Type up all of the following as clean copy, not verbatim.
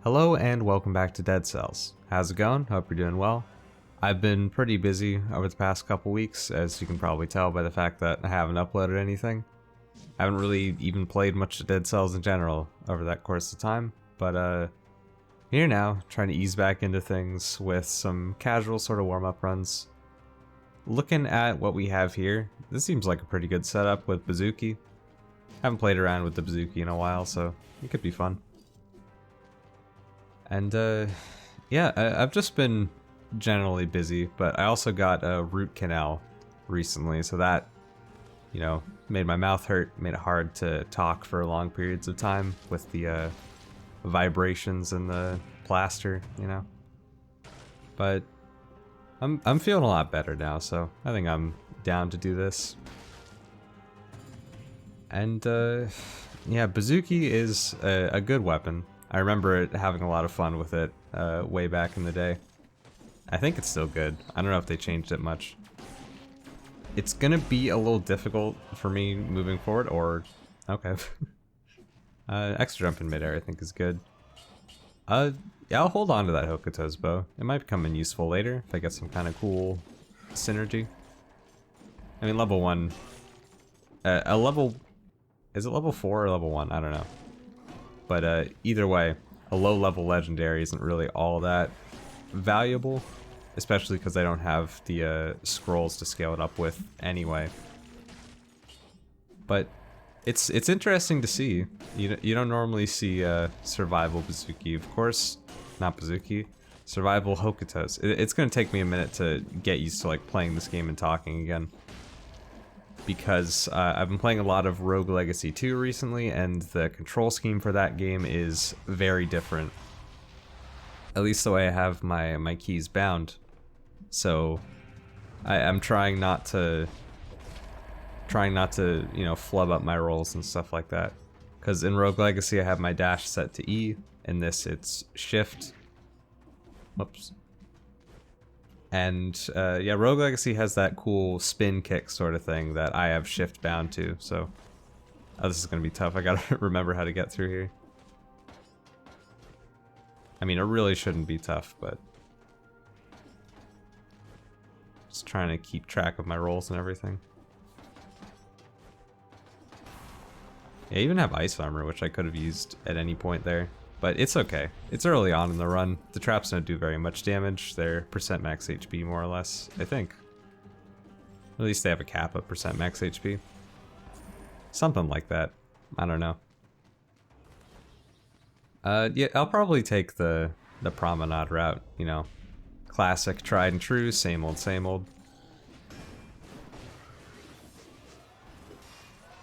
Hello and welcome back to Dead Cells. How's it going? Hope you're doing well. I've been pretty busy over the past couple weeks, as you can probably tell by the fact that I haven't uploaded anything. I haven't really even played much of Dead Cells in general over that course of time, but here now, trying to ease back into things with some casual sort of warm-up runs. Looking at what we have here, this seems like a pretty good setup with Bazooki. Haven't played around with the Bazooki in a while, so it could be fun. And yeah, I've just been generally busy, but I also got a root canal recently, so that, you know, made my mouth hurt, made it hard to talk for long periods of time with the vibrations and the plaster, you know. But I'm feeling a lot better now, so I think I'm down to do this. And yeah, Bazooki is a good weapon. I remember having a lot of fun with it way back in the day. I think it's still good. I don't know if they changed it much. It's gonna be a little difficult for me moving forward, or... okay. Extra jump in midair I think is good. Yeah, I'll hold on to that Hokuto's bow. It might become useful later if I get some kind of cool synergy. I mean, level 1... a level... is it level 4 or level 1? I don't know. But either way, a low-level legendary isn't really all that valuable, especially because I don't have the scrolls to scale it up with anyway. But it's interesting to see. You don't normally see survival Bazooki, of course, not Bazooki. Survival Hokutos. It's gonna take me a minute to get used to like playing this game and talking again, because I've been playing a lot of Rogue Legacy 2 recently, and the control scheme for that game is very different. At least the way I have my keys bound. So I'm trying not to you know, flub up my rolls and stuff like that. Because in Rogue Legacy I have my dash set to E, in this it's shift. Whoops. And yeah, Rogue Legacy has that cool spin kick sort of thing that I have shift bound to, so... oh, this is gonna be tough. I gotta remember how to get through here. I mean, it really shouldn't be tough, but... just trying to keep track of my rolls and everything. Yeah, I even have ice armor, which I could have used at any point there. But it's okay. It's early on in the run. The traps don't do very much damage. They're percent max HP, more or less, I think. At least they have a cap of percent max HP. Something like that. I don't know. Yeah, I'll probably take the promenade route, you know. Classic, tried and true, same old, same old.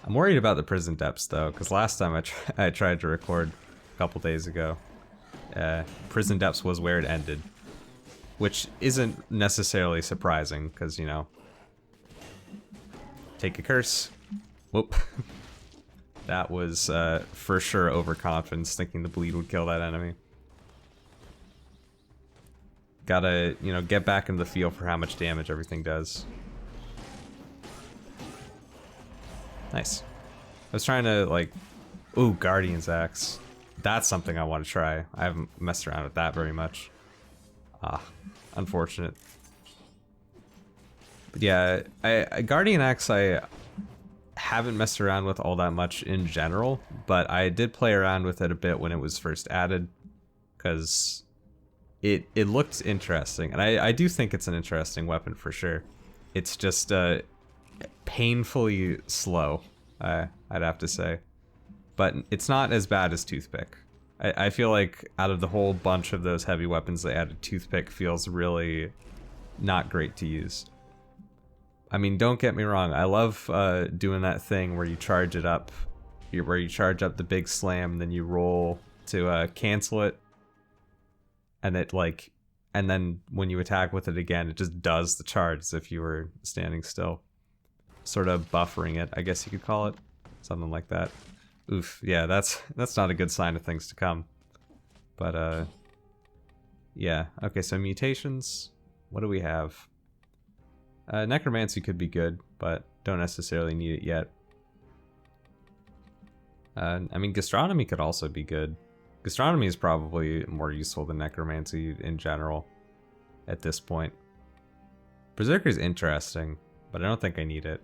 I'm worried about the prison depths, though, because last time I tried to record a couple days ago, prison depths was where it ended, which isn't necessarily surprising because, you know, take a curse. Whoop. That was for sure overconfidence, thinking the bleed would kill that enemy. Gotta, you know, get back into the feel for how much damage everything does. Nice. I was trying to, like, ooh, Guardian's Axe. That's something I want to try. I haven't messed around with that very much. Ah, unfortunate. But yeah, Guardian Axe I haven't messed around with all that much in general, but I did play around with it a bit when it was first added, because it looked interesting, and I do think it's an interesting weapon for sure. It's just painfully slow, I'd have to say. But it's not as bad as Toothpick. I feel like out of the whole bunch of those heavy weapons they added, Toothpick feels really not great to use. I mean, don't get me wrong, I love doing that thing where you charge it up, where you charge up the big slam, then you roll to cancel it, and it like, and then when you attack with it again, it just does the charge as if you were standing still. Sort of buffering it, I guess you could call it. Something like that. Oof, yeah, that's not a good sign of things to come. But, yeah. Okay, so mutations. What do we have? Necromancy could be good, but don't necessarily need it yet. I mean, gastronomy could also be good. Gastronomy is probably more useful than necromancy in general at this point. Berserker is interesting, but I don't think I need it.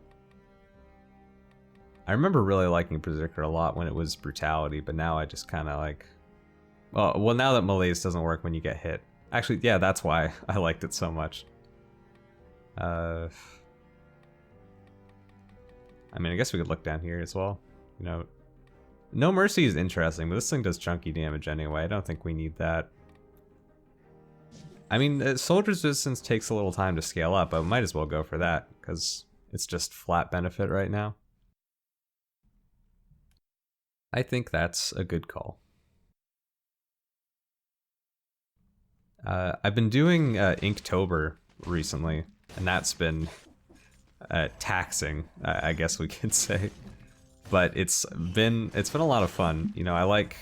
I remember really liking Berserker a lot when it was brutality, but now I just kind of like... Well, now that malaise doesn't work when you get hit. Actually, yeah, that's why I liked it so much. I mean, I guess we could look down here as well. You know, no mercy is interesting, but this thing does chunky damage anyway. I don't think we need that. I mean, soldier's resistance takes a little time to scale up, but might as well go for that, because it's just flat benefit right now. I think that's a good call. I've been doing Inktober recently, and that's been taxing, I guess we could say. But it's been a lot of fun. You know, I like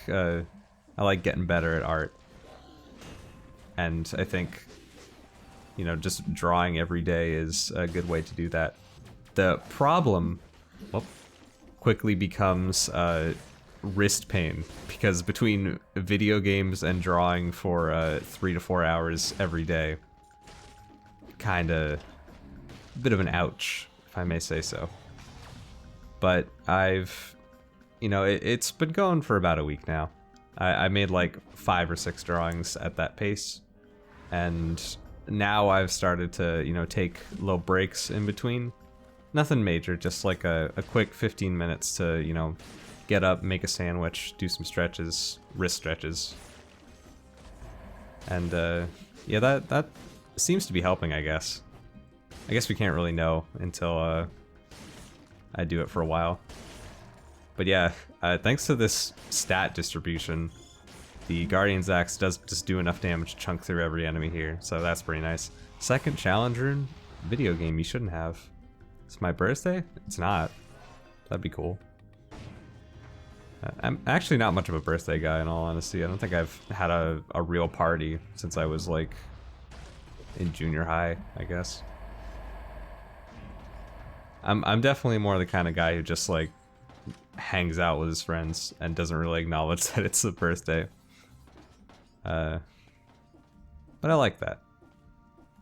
getting better at art, and I think, you know, just drawing every day is a good way to do that. The problem quickly becomes wrist pain, because between video games and drawing for 3 to 4 hours every day, kinda a bit of an ouch, if I may say so. But I've, you know, it's been going for about a week now. I made like 5 or 6 drawings at that pace, and now I've started to, you know, take little breaks in between. Nothing major, just like a quick 15 minutes to, you know, get up, make a sandwich, do some stretches, wrist stretches. And yeah, that seems to be helping, I guess. I guess we can't really know until I do it for a while. But yeah, thanks to this stat distribution, the Guardian's Axe does just do enough damage to chunk through every enemy here, so that's pretty nice. Second challenge rune video game you shouldn't have. It's my birthday? It's not. That'd be cool. I'm actually not much of a birthday guy, in all honesty. I don't think I've had a real party since I was like in junior high, I guess. I'm definitely more the kind of guy who just like hangs out with his friends and doesn't really acknowledge that it's a birthday. But I like that.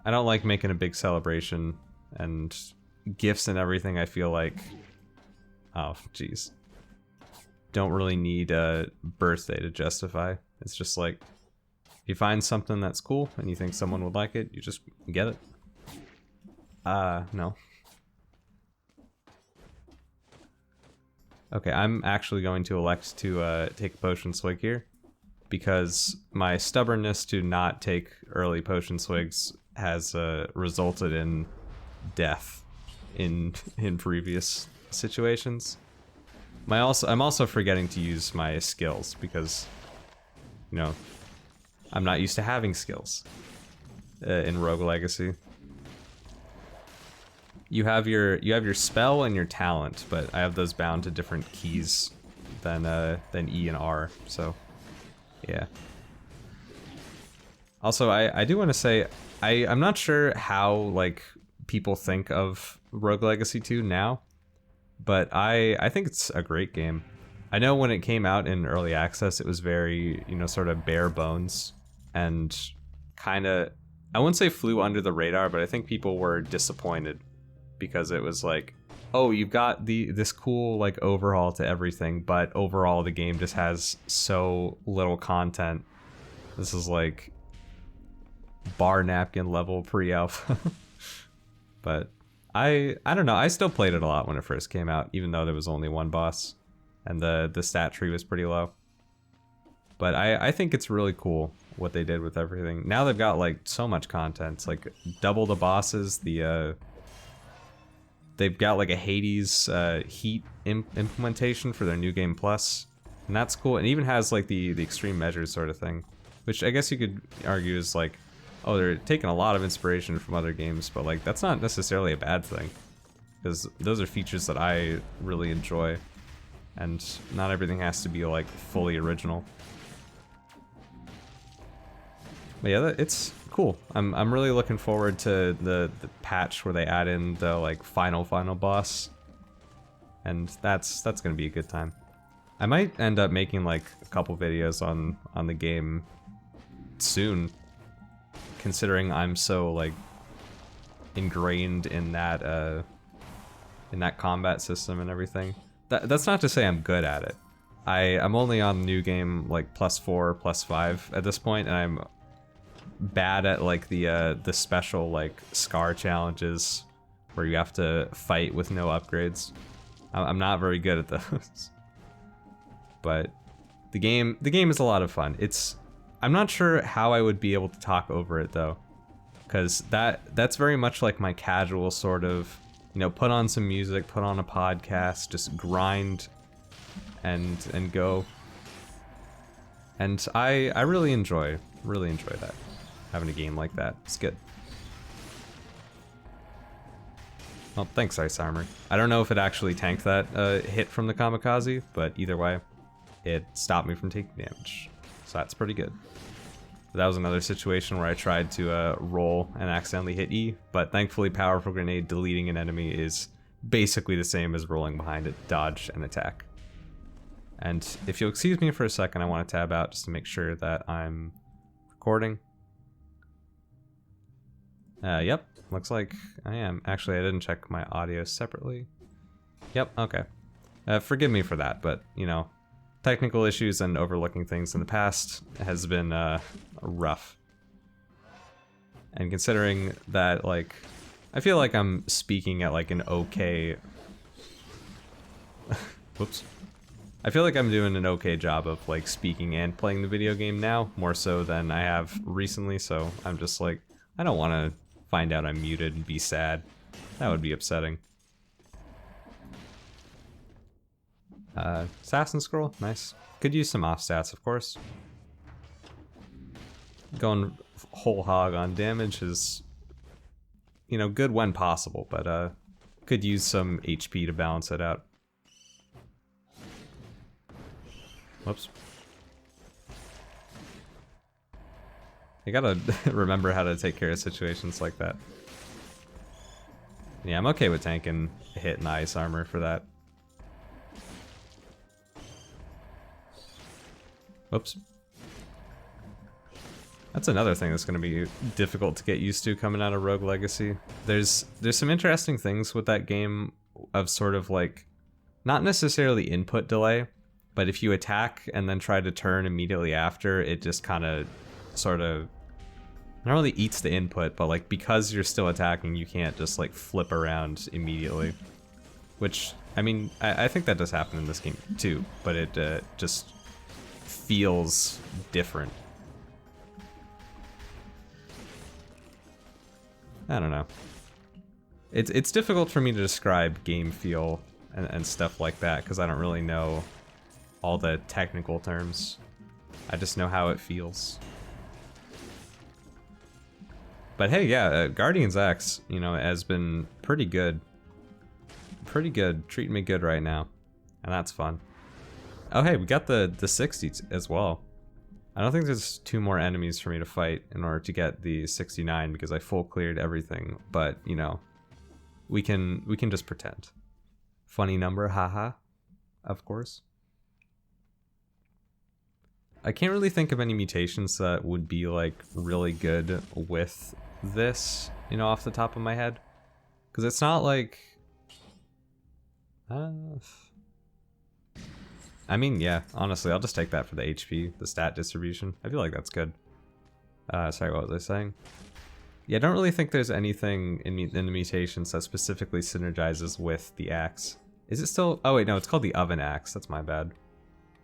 I don't like making a big celebration and gifts and everything. I feel like, oh jeez, don't really need a birthday to justify. It's just like, if you find something that's cool and you think someone would like it, you just get it. No. Okay, I'm actually going to elect to take a potion swig here, because my stubbornness to not take early potion swigs has resulted in death in previous situations. I'm also forgetting to use my skills because, you know, I'm not used to having skills in Rogue Legacy. You have your spell and your talent, but I have those bound to different keys than E and R. So, yeah. Also, I do want to say I'm not sure how like people think of Rogue Legacy 2 now, but I think it's a great game. I know when it came out in early access, it was very, you know, sort of bare bones and kind of, I wouldn't say flew under the radar, but I think people were disappointed because it was like, oh, you've got this cool like overhaul to everything, but overall the game just has so little content. This is like bar napkin level pre-alpha. But I don't know, I still played it a lot when it first came out, even though there was only one boss and the stat tree was pretty low. But I think it's really cool what they did with everything. Now they've got like so much content. It's like double the bosses, they've got like a Hades heat implementation for their New Game Plus, and that's cool. And even has like the extreme measures sort of thing, which I guess you could argue is like, oh, they're taking a lot of inspiration from other games, but like that's not necessarily a bad thing, because those are features that I really enjoy, and not everything has to be like fully original. But yeah, it's cool. I'm really looking forward to the patch where they add in the like final boss, and that's gonna be a good time. I might end up making like a couple videos on the game soon, considering I'm so like ingrained in that combat system and everything. That's not to say I'm good at it. I'm only on new game like +4, +5 at this point, and I'm bad at like the special like scar challenges where you have to fight with no upgrades. I'm not very good at those. But the game is a lot of fun. I'm not sure how I would be able to talk over it though, because that's very much like my casual sort of, you know, put on some music, put on a podcast, just grind and go. And I really enjoy that. Having a game like that. It's good. Well, thanks, Ice Armor. I don't know if it actually tanked that hit from the kamikaze, but either way, it stopped me from taking damage. So that's pretty good. That was another situation where I tried to roll and accidentally hit E, but thankfully Powerful Grenade deleting an enemy is basically the same as rolling behind it, dodge, and attack. And if you'll excuse me for a second, I want to tab out just to make sure that I'm recording. Yep, looks like I am. Actually, I didn't check my audio separately. Yep, okay. Forgive me for that, but, you know, technical issues and overlooking things in the past has been rough. And considering that, like, I feel like I'm speaking at, like, an okay... Whoops. I feel like I'm doing an okay job of, like, speaking and playing the video game now, more so than I have recently, so I'm just like, I don't want to find out I'm muted and be sad. That would be upsetting. Assassin Scroll, nice. Could use some off stats, of course. Going whole hog on damage is, you know, good when possible, but could use some HP to balance it out. Whoops. You gotta remember how to take care of situations like that. Yeah, I'm okay with tanking a hit and ice armor for that. Whoops. That's another thing that's going to be difficult to get used to coming out of Rogue Legacy. There's some interesting things with that game of sort of like, not necessarily input delay, but if you attack and then try to turn immediately after, it just kind of sort of not really eats the input, but like because you're still attacking, you can't just like flip around immediately. Which, I mean, I think that does happen in this game too, but it just feels different. I don't know. It's difficult for me to describe game feel and stuff like that because I don't really know all the technical terms. I just know how it feels. But hey, yeah, Guardians X, you know, has been pretty good. Pretty good, treating me good right now. And that's fun. Oh hey, we got the 60 as well. I don't think there's 2 more enemies for me to fight in order to get the 69 because I full cleared everything, but you know, we can just pretend. Funny number, haha, of course. I can't really think of any mutations that would be like really good with this, you know, off the top of my head. Because it's not like... I mean, yeah, honestly, I'll just take that for the HP, the stat distribution. I feel like that's good. Sorry, what was I saying? Yeah, I don't really think there's anything in the mutations that specifically synergizes with the axe. Is it still... Oh wait, no, it's called the Oven Axe. That's my bad.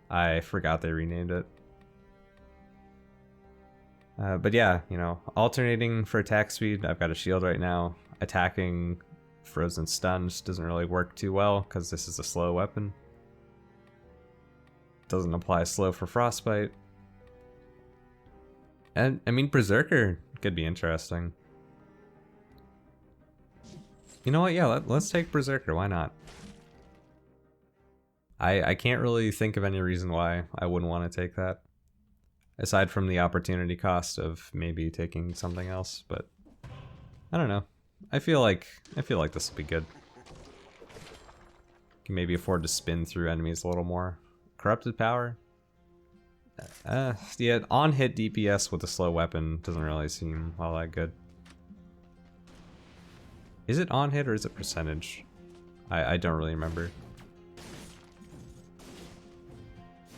I forgot they renamed it. But yeah, you know, alternating for attack speed. I've got a shield right now. Attacking frozen stuns doesn't really work too well because this is a slow weapon. Doesn't apply slow for frostbite. And I mean, Berserker could be interesting. You know what? Yeah, let's take Berserker. Why not? I can't really think of any reason why I wouldn't want to take that. Aside from the opportunity cost of maybe taking something else, but I don't know. I feel like this will be good. Can maybe afford to spin through enemies a little more. Corrupted power? Yeah, on-hit DPS with a slow weapon doesn't really seem all that good. Is it on-hit or is it percentage? I don't really remember.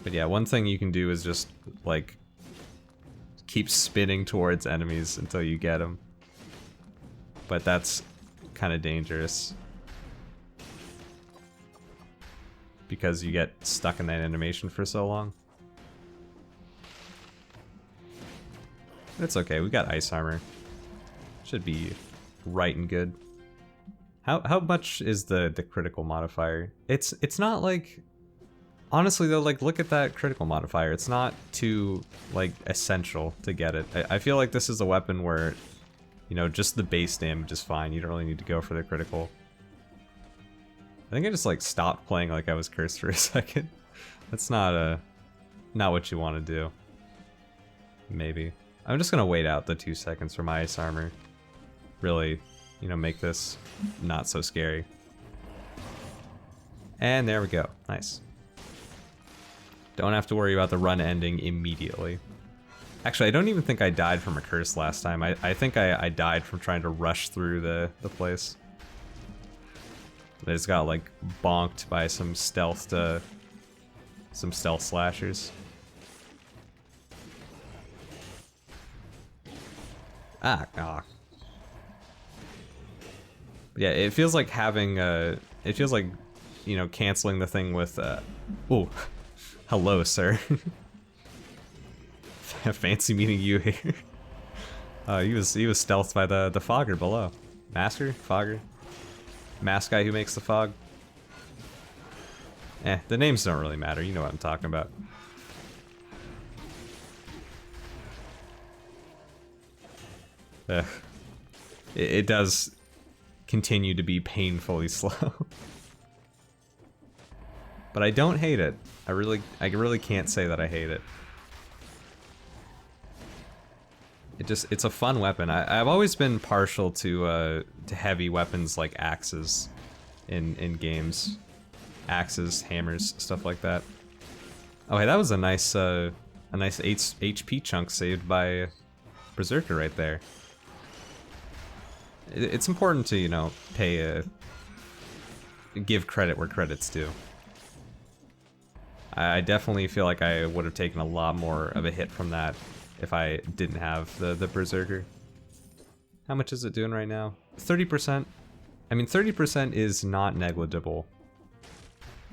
But yeah, one thing you can do is just, like, keep spinning towards enemies until you get them. But that's kind of dangerous. Because you get stuck in that animation for so long. It's okay, we got ice armor. Should be right and good. How much is the critical modifier? It's not like, honestly though, like look at that critical modifier. It's not too like essential to get it. I feel like this is a weapon where, you know, just the base damage is fine. You don't really need to go for the critical. I think I just like stopped playing like I was cursed for a second. That's not what you want to do. Maybe. I'm just gonna wait out the 2 seconds for my ice armor. Really, you know, make this not so scary. And there we go. Nice. Don't have to worry about the run ending immediately. Actually, I don't even think I died from a curse last time. I think I died from trying to rush through the place. I just got like bonked by some stealth slashers. Ah. Yeah, it feels like having it feels like, you know, canceling the thing with oh, hello, sir. Fancy meeting you here. He was stealthed by the fogger below. Master? Fogger? Mask guy who makes the fog? The names don't really matter, you know what I'm talking about. It does continue to be painfully slow. But I don't hate it. I really can't say that I hate it. It's a fun weapon. I've always been partial to heavy weapons like axes in games. Axes, hammers, stuff like that. Oh hey, that was a nice HP chunk saved by Berserker right there. It's important to, you know, give credit where credit's due. I definitely feel like I would have taken a lot more of a hit from that if I didn't have the Berserker. How much is it doing right now? 30%? I mean, 30% is not negligible.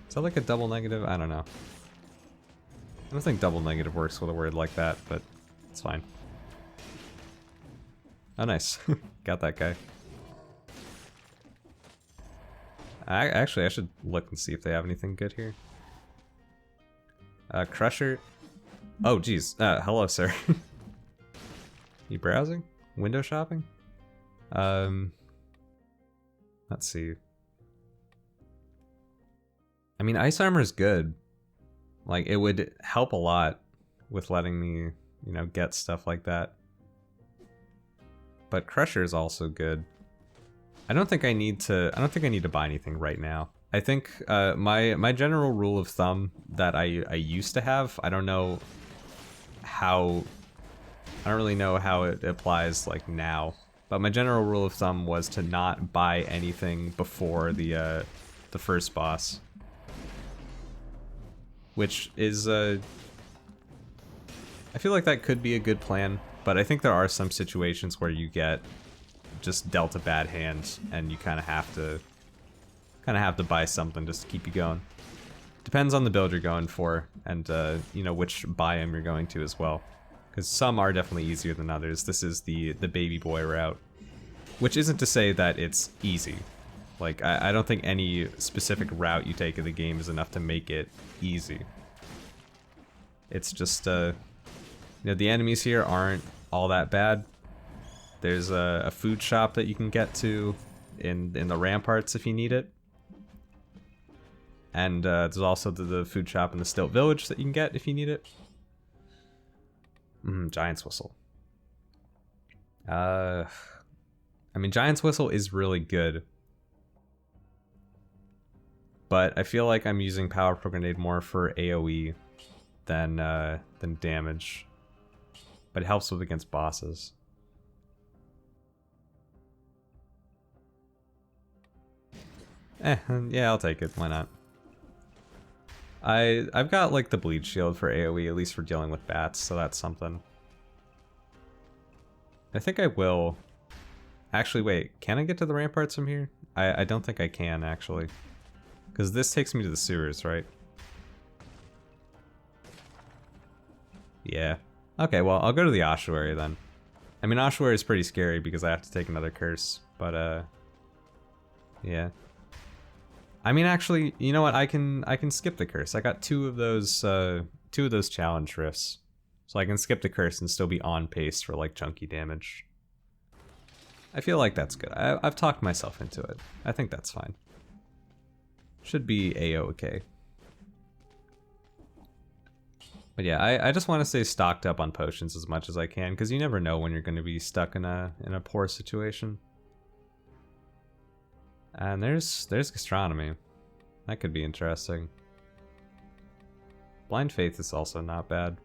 Is that like a double negative? I don't know. I don't think double negative works with a word like that, but it's fine. Oh, nice. Got that guy. Actually, I should look and see if they have anything good here. Crusher. Oh, geez. Hello, sir. You browsing? Window shopping? Let's see. I mean, ice armor is good. Like, it would help a lot with letting me, you know, get stuff like that. But Crusher is also good. I don't think I need to buy anything right now. I think my general rule of thumb that I used to have, I don't really know how it applies like now, but my general rule of thumb was to not buy anything before the first boss, which is I feel like that could be a good plan, but I think there are some situations where you get just dealt a bad hand and you kind of have to buy something just to keep you going. Depends on the build you're going for and you know, which biome you're going to as well, because some are definitely easier than others. This is the baby boy route, which isn't to say that it's easy. Like, I don't think any specific route you take in the game is enough to make it easy. It's just you know, the enemies here aren't all that bad. There's a food shop that you can get to in the ramparts if you need it. And there's also the food shop in the Stilt Village that you can get if you need it. Giant's Whistle. I mean, Giant's Whistle is really good. but I feel like I'm using Powerful Grenade more for AoE than damage. But it helps with against bosses. Yeah, I'll take it. Why not? I've got like the bleed shield for AoE, at least for dealing with bats, so that's something. I think I will. Actually, wait, can I get to the ramparts from here? I don't think I can, actually. Because this takes me to the sewers, right? Yeah. Okay, well, I'll go to the ossuary then. I mean, ossuary is pretty scary because I have to take another curse, but, yeah. I mean, actually, you know what? I can skip the curse. I got two of those challenge rifts. So I can skip the curse and still be on pace for, like, chunky damage. I feel like that's good. I've talked myself into it. I think that's fine. Should be A-okay. But yeah, I just want to stay stocked up on potions as much as I can, because you never know when you're going to be stuck in a poor situation. And there's gastronomy. That could be interesting. Blind Faith is also not bad.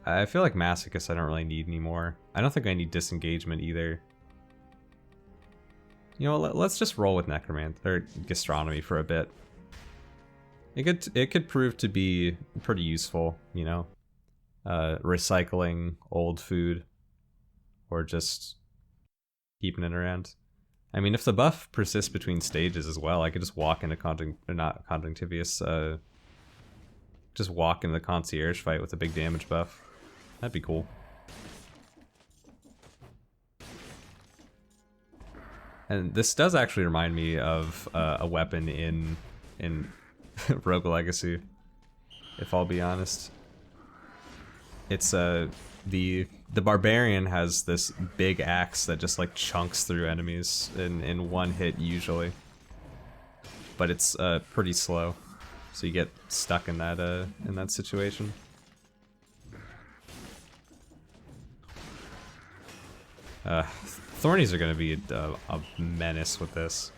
I feel like Masochist I don't really need anymore. I don't think I need Disengagement either. You know, let's just roll with Necromancer or Gastronomy for a bit. It could prove to be pretty useful, you know, recycling old food, or just keeping it around. I mean, if the buff persists between stages as well, I could just walk into just walk into the Concierge fight with a big damage buff. That'd be cool. And this does actually remind me of a weapon in Rogue Legacy, if I'll be honest. It's the Barbarian has this big axe that just like chunks through enemies in one hit usually. But it's pretty slow, so you get stuck in that situation. Thornies are going to be a menace with this.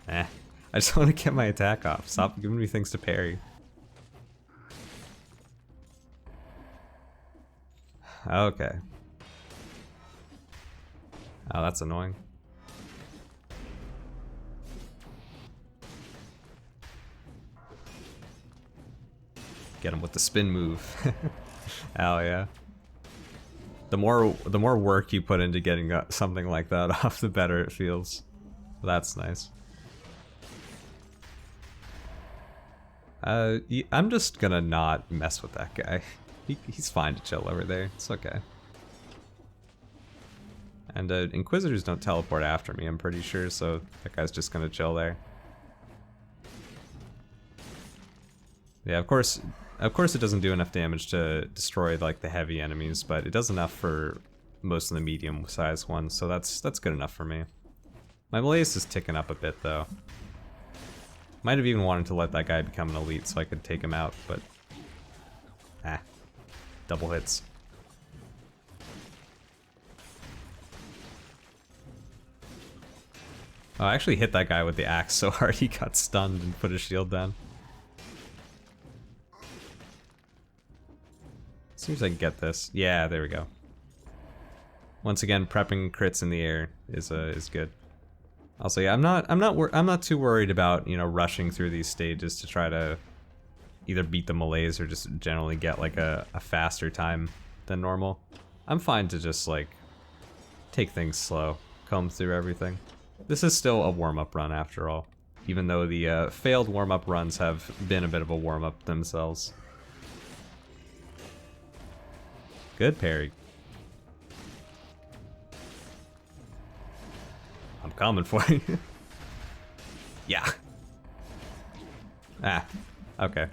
I just want to get my attack off. Stop giving me things to parry. Okay. Oh, that's annoying. Get him with the spin move. Hell yeah. The more work you put into getting something like that off, the better it feels. That's nice. I'm just gonna not mess with that guy. He's fine to chill over there. It's okay. And Inquisitors don't teleport after me, I'm pretty sure, so that guy's just gonna chill there. Yeah, of course it doesn't do enough damage to destroy like the heavy enemies, but it does enough for most of the medium-sized ones, so that's good enough for me. My malaise is ticking up a bit though. Might have even wanted to let that guy become an elite so I could take him out, but double hits. Oh, I actually hit that guy with the axe so hard he got stunned and put his shield down. Seems I can get this. Yeah, there we go. Once again, prepping crits in the air is good. Also, yeah, I'm not too worried about, you know, rushing through these stages to try to either beat the malaise or just generally get like a faster time than normal. I'm fine to just like take things slow, comb through everything. This is still a warm-up run after all, even though the failed warm-up runs have been a bit of a warm-up themselves. Good parry. I'm coming for you. Yeah. Okay.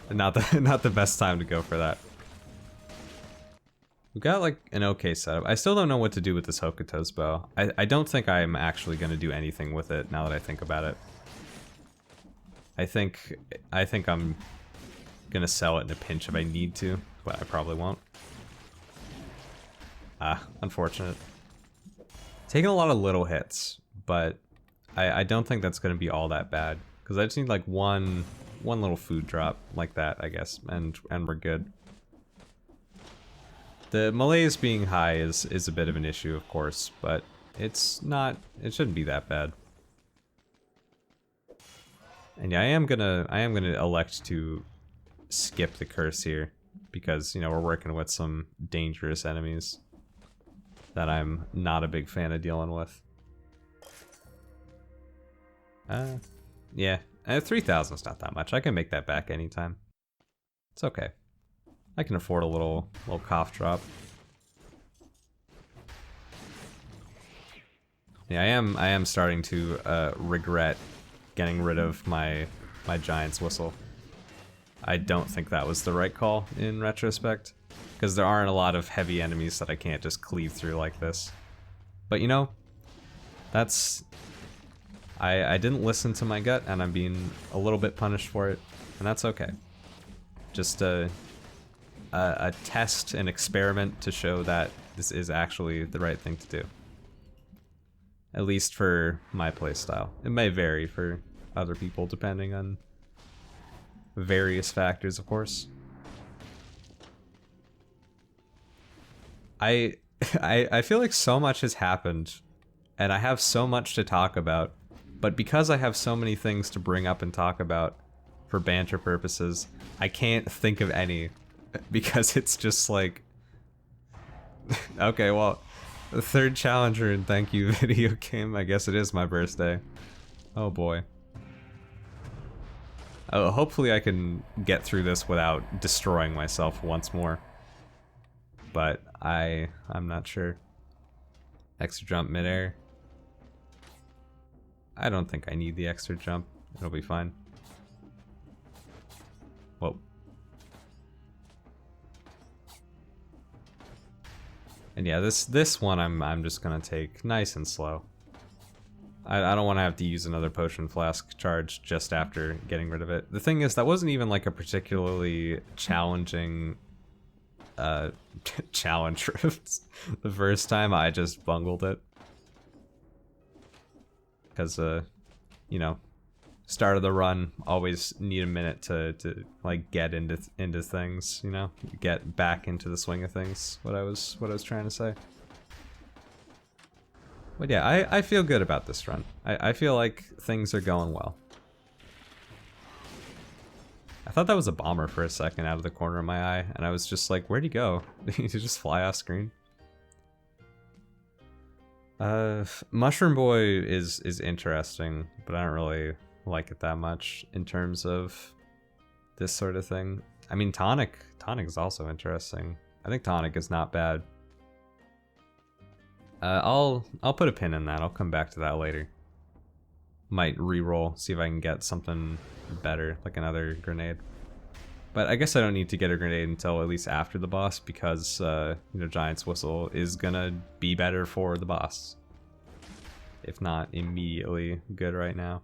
Not the best time to go for that. We've got like an okay setup. I still don't know what to do with this Hokuto's bow. I don't think I'm actually going to do anything with it now that I think about it. I think I'm Gonna sell it in a pinch if I need to, but I probably won't. Ah, unfortunate. Taking a lot of little hits, but I don't think that's gonna be all that bad. Because I just need like one little food drop like that, I guess, and we're good. The malaise being high is a bit of an issue, of course, but it shouldn't be that bad. And yeah, I am gonna elect to skip the curse here because, you know, we're working with some dangerous enemies that I'm not a big fan of dealing with. Yeah, 3,000 is not that much. I can make that back anytime. It's okay. I can afford a little cough drop. Yeah, I am starting to regret getting rid of my Giant's Whistle. I don't think that was the right call in retrospect, because there aren't a lot of heavy enemies that I can't just cleave through like this. But you know, that's... I didn't listen to my gut, and I'm being a little bit punished for it, and that's okay. Just a test, an experiment to show that this is actually the right thing to do. At least for my playstyle. It may vary for other people depending on various factors, of course. I feel like so much has happened, and I have so much to talk about, but because I have so many things to bring up and talk about for banter purposes, I can't think of any, because it's just like... Okay, well, the third challenger and thank you video game, I guess it is my birthday. Oh boy. Oh, hopefully I can get through this without destroying myself once more. But I'm not sure. Extra jump midair. I don't think I need the extra jump. It'll be fine. Whoa. And yeah, this one I'm just gonna take nice and slow. I don't want to have to use another potion flask charge just after getting rid of it. The thing is, that wasn't even like a particularly challenging challenge rift. The first time I just bungled it. Because, you know, start of the run, always need a minute to like get into things, you know? Get back into the swing of things, what I was trying to say. But yeah, I feel good about this run. I feel like things are going well. I thought that was a bomber for a second out of the corner of my eye, and I was just like, where'd he go? Did he just fly off screen? Mushroom Boy is interesting, but I don't really like it that much in terms of this sort of thing. I mean, Tonic is also interesting. I think Tonic is not bad. I'll put a pin in that. I'll come back to that later. Might re-roll, see if I can get something better, like another grenade. But I guess I don't need to get a grenade until at least after the boss, because you know, Giant's Whistle is gonna be better for the boss, if not immediately good right now.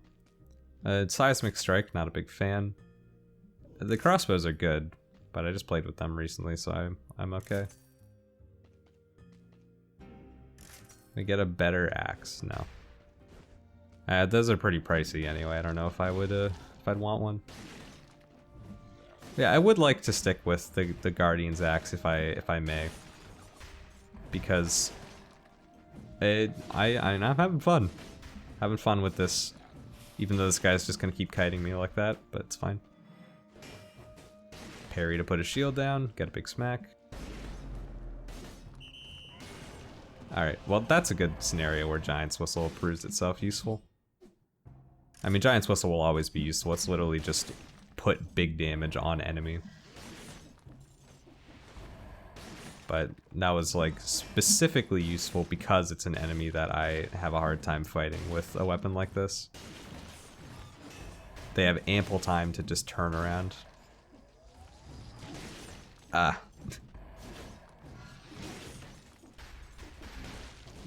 Seismic Strike, not a big fan. The crossbows are good, but I just played with them recently, so I'm okay. We get a better axe? No. Those are pretty pricey anyway. I don't know if I would, if I'd want one. Yeah, I would like to stick with the Guardian's axe if I may, because I'm having fun with this, even though this guy's just gonna keep kiting me like that. But it's fine. Parry to put a shield down, get a big smack. Alright, well that's a good scenario where Giant's Whistle proves itself useful. I mean, Giant's Whistle will always be useful. It's literally just put big damage on enemy. But that was like specifically useful because it's an enemy that I have a hard time fighting with a weapon like this. They have ample time to just turn around. Ah.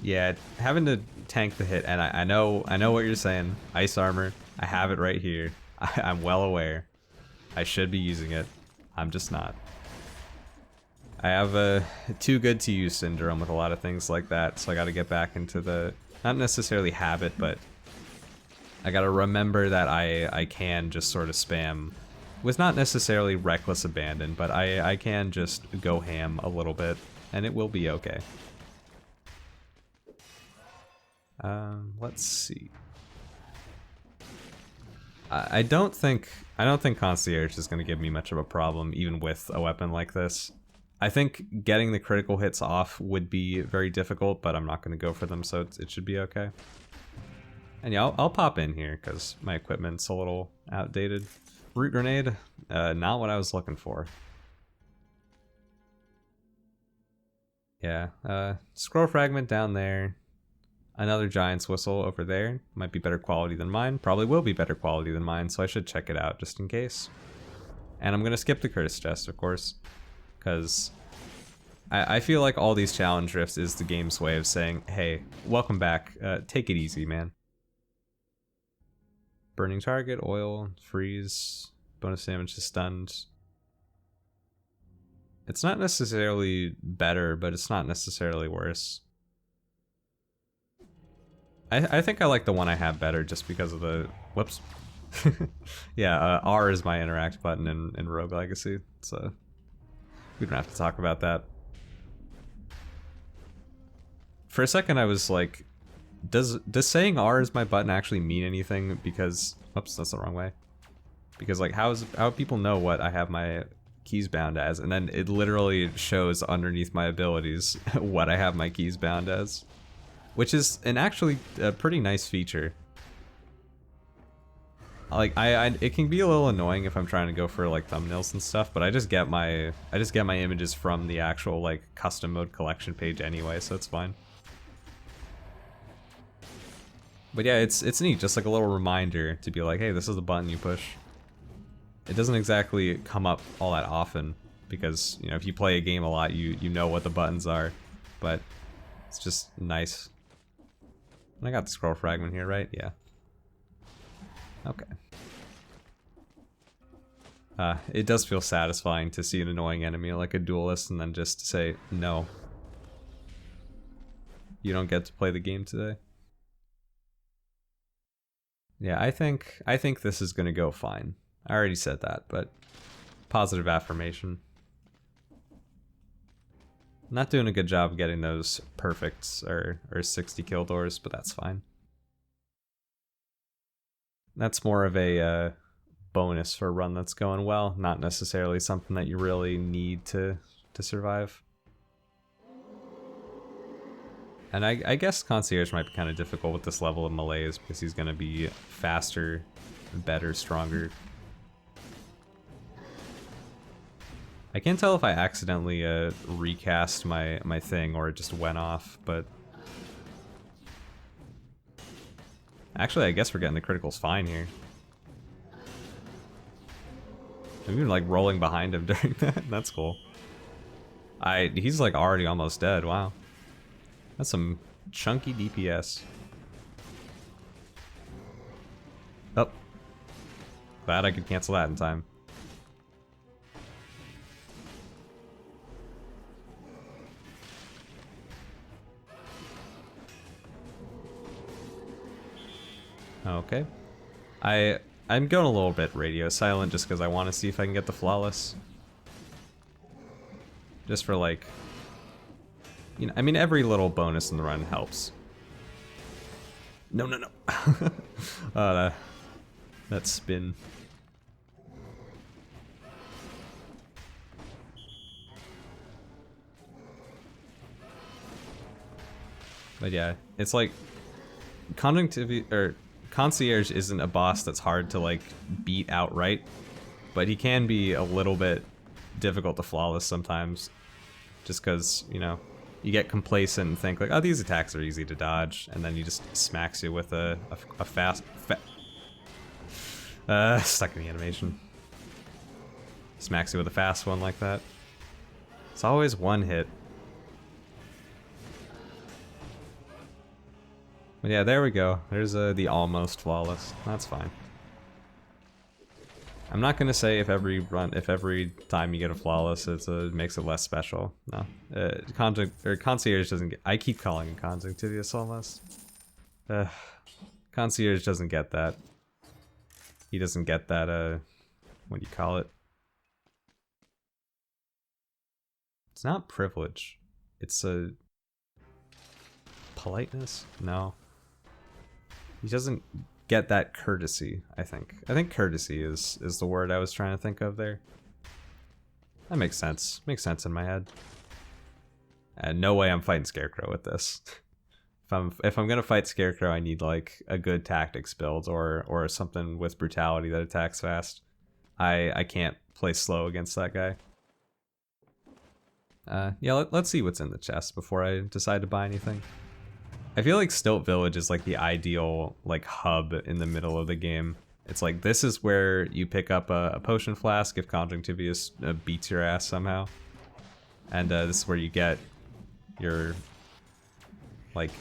Yeah, having to tank the hit, and I know what you're saying. Ice armor, I have it right here. I'm well aware. I should be using it. I'm just not. I have a too good to use syndrome with a lot of things like that, so I gotta get back into the, not necessarily habit, but I gotta remember that I can just sort of spam with not necessarily reckless abandon, but I can just go ham a little bit, and it will be okay. Let's see. I don't think Concierge is going to give me much of a problem, even with a weapon like this. I think getting the critical hits off would be very difficult, but I'm not going to go for them, so it should be okay. And yeah, I'll pop in here, because my equipment's a little outdated. Root grenade, not what I was looking for. Yeah, scroll fragment down there. Another Giant's Whistle over there. Might be better quality than mine. Probably will be better quality than mine, so I should check it out just in case. And I'm going to skip the Curse Chest, of course, because I feel like all these challenge drifts is the game's way of saying, hey, welcome back, take it easy, man. Burning target, oil, freeze, bonus damage to stunned. It's not necessarily better, but it's not necessarily worse. I think I like the one I have better just because of the... Whoops. Yeah, R is my interact button in Rogue Legacy, so we don't have to talk about that. For a second I was like, does saying R is my button actually mean anything? Because... Oops, that's the wrong way. Because like, how people know what I have my keys bound as, and then it literally shows underneath my abilities what I have my keys bound as. Which is an actually a pretty nice feature. Like it can be a little annoying if I'm trying to go for like thumbnails and stuff, but I just get my images from the actual like custom mode collection page anyway, so it's fine. But yeah, it's neat, just like a little reminder to be like, hey, this is the button you push. It doesn't exactly come up all that often because, you know, if you play a game a lot, you know what the buttons are, but it's just nice. I got the scroll fragment here, right? Yeah. Okay. It does feel satisfying to see an annoying enemy like a duelist and then just say, no. You don't get to play the game today. Yeah, I think this is gonna go fine. I already said that, but positive affirmation. Not doing a good job of getting those perfects or 60 kill doors, but that's fine. That's more of a bonus for a run that's going well, not necessarily something that you really need to survive. And I guess Concierge might be kind of difficult with this level of melees because he's going to be faster, better, stronger. I can't tell if I accidentally recast my thing or it just went off, but... Actually, I guess we're getting the criticals fine here. I'm even like rolling behind him during that. That's cool. He's like already almost dead, wow. That's some chunky DPS. Oh. Glad I could cancel that in time. Okay. I'm going a little bit radio silent just because I want to see if I can get the flawless. Just for like, you know, I mean every little bonus in the run helps. No. That spin. But yeah, it's like conductivity or Concierge isn't a boss that's hard to like beat outright, but he can be a little bit difficult to flawless sometimes, just because, you know, you get complacent and think like, oh, these attacks are easy to dodge, and then he just smacks you with a fast stuck in the animation. Smacks you with a fast one like that. It's always one hit. But yeah, there we go. There's the almost flawless. That's fine. I'm not gonna say if every time you get a flawless, it makes it less special. No, Concierge doesn't get. I keep calling it conjunctivious almost. Concierge doesn't get that. He doesn't get that. What do you call it? It's not privilege. It's a politeness. No. He doesn't get that courtesy, I think. I think courtesy is the word I was trying to think of there. That makes sense. Makes sense in my head. And no way I'm fighting Scarecrow with this. If I'm gonna fight Scarecrow, I need like a good tactics build or something with brutality that attacks fast. I can't play slow against that guy. Yeah, let's see what's in the chest before I decide to buy anything. I feel like Stilt Village is like the ideal like hub in the middle of the game. It's like this is where you pick up a potion flask if Conjunctivius beats your ass somehow, and this is where you get your like,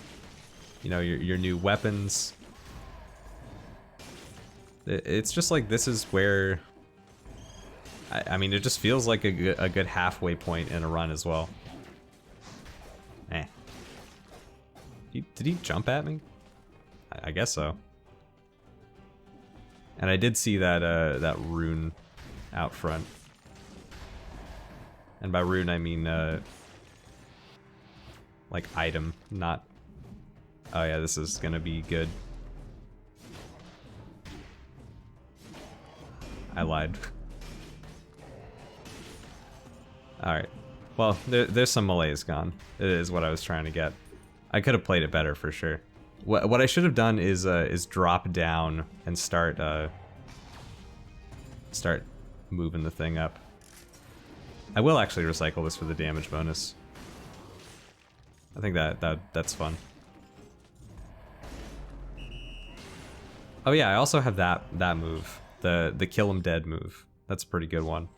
you know, your new weapons. It's just like this is where. I mean, it just feels like a good halfway point in a run as well. Eh. Did he jump at me? I guess so. And I did see that that rune out front. And by rune I mean like item, not. Oh yeah, this is gonna be good. I lied. Alright. Well, there's some malaise gone. It is what I was trying to get. I could have played it better for sure. What I should have done is drop down and start moving the thing up. I will actually recycle this for the damage bonus. I think that's fun. Oh yeah, I also have that move, the kill him dead move. That's a pretty good one.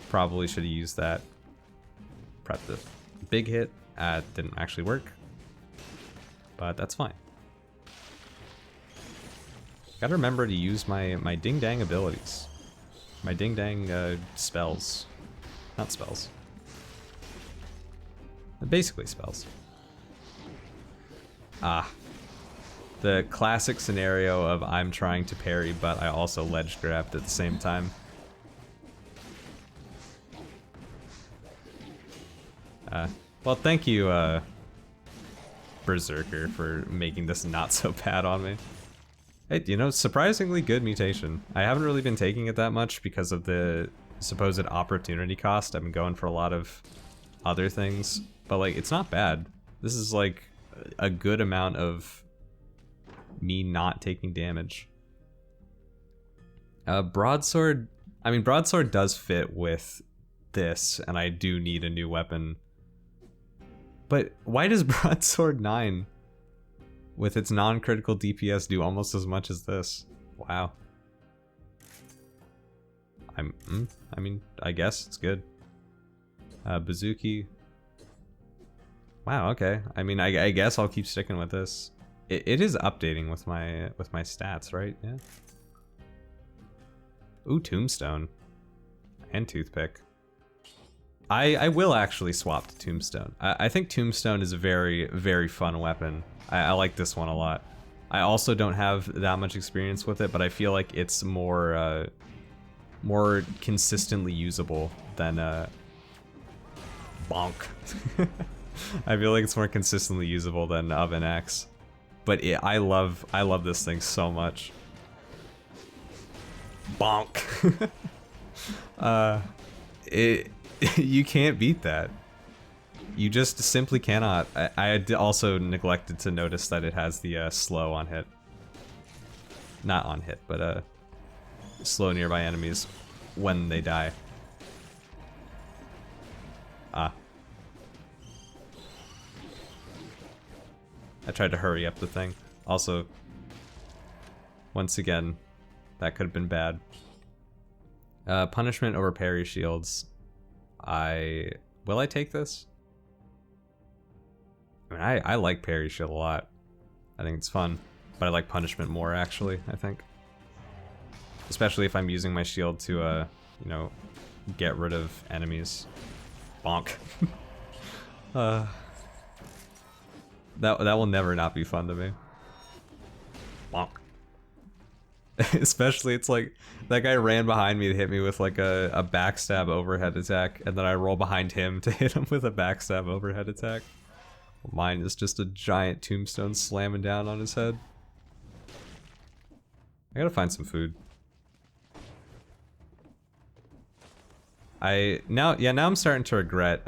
Probably should have used that. Prep the big hit. Didn't actually work, but that's fine. Gotta remember to use my ding dang abilities, my ding dang spells, not spells. Basically spells. Ah, the classic scenario of I'm trying to parry, but I also ledge grabbed at the same time. Well, thank you, Berserker, for making this not so bad on me. Hey, you know, surprisingly good mutation. I haven't really been taking it that much because of the supposed opportunity cost. I've been going for a lot of other things, but like, it's not bad. This is like a good amount of me not taking damage. Broadsword, I mean, Broadsword does fit with this, and I do need a new weapon. But why does Broadsword 9 with its non-critical DPS do almost as much as this? Wow. I mean, I guess it's good. Bazooki. Wow, okay. I mean, I guess I'll keep sticking with this. It is updating with my stats, right? Yeah. Ooh, Tombstone. And Toothpick. I will actually swap to Tombstone. I think Tombstone is a very, very fun weapon. I like this one a lot. I also don't have that much experience with it, but I feel like it's more more consistently usable than Bonk. I feel like it's more consistently usable than Oven X. But I love this thing so much. Bonk. You can't beat that. You just simply cannot. I also neglected to notice that it has the slow on hit. Not on hit, but slow nearby enemies when they die. Ah. I tried to hurry up the thing. Also, once again, that could have been bad. Punishment over parry shields. Will I take this? I mean, I like parry shield a lot. I think it's fun, but I like punishment more, actually, I think. especially if I'm using my shield to, you know, get rid of enemies. Bonk. That will never not be fun to me. Bonk. Especially, it's like that guy ran behind me to hit me with like a backstab overhead attack, and then I roll behind him to hit him with a backstab overhead attack. Mine is just a giant tombstone slamming down on his head. I gotta find some food. Now I'm starting to regret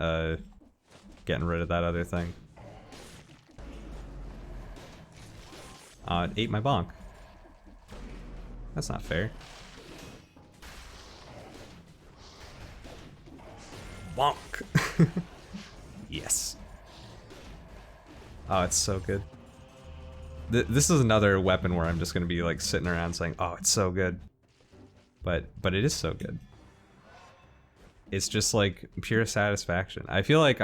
getting rid of that other thing. It ate my bonk. That's not fair. Bonk! Yes. Oh, it's so good. This is another weapon where I'm just gonna be like sitting around saying, oh, it's so good. But it is so good. It's just like pure satisfaction. I feel like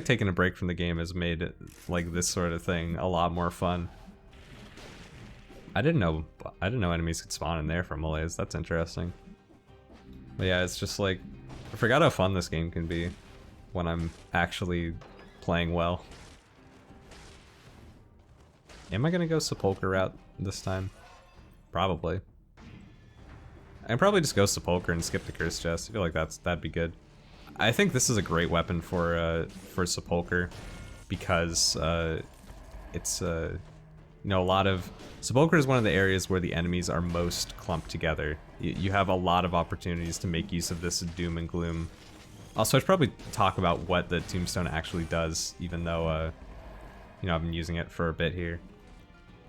taking a break from the game has made it, like, this sort of thing a lot more fun. I didn't know enemies could spawn in there from melees. That's interesting. But yeah, it's just like, I forgot how fun this game can be when I'm actually playing well. Am I gonna go Sepulchre route this time? Probably. I can probably just go Sepulchre and skip the curse chest. I feel like that'd be good. I think this is a great weapon for Sepulchre because it's you know, a lot of Sepulchre is one of the areas where the enemies are most clumped together. You have a lot of opportunities to make use of this doom and gloom. Also, I should probably talk about what the Tombstone actually does, even though you know, I've been using it for a bit here.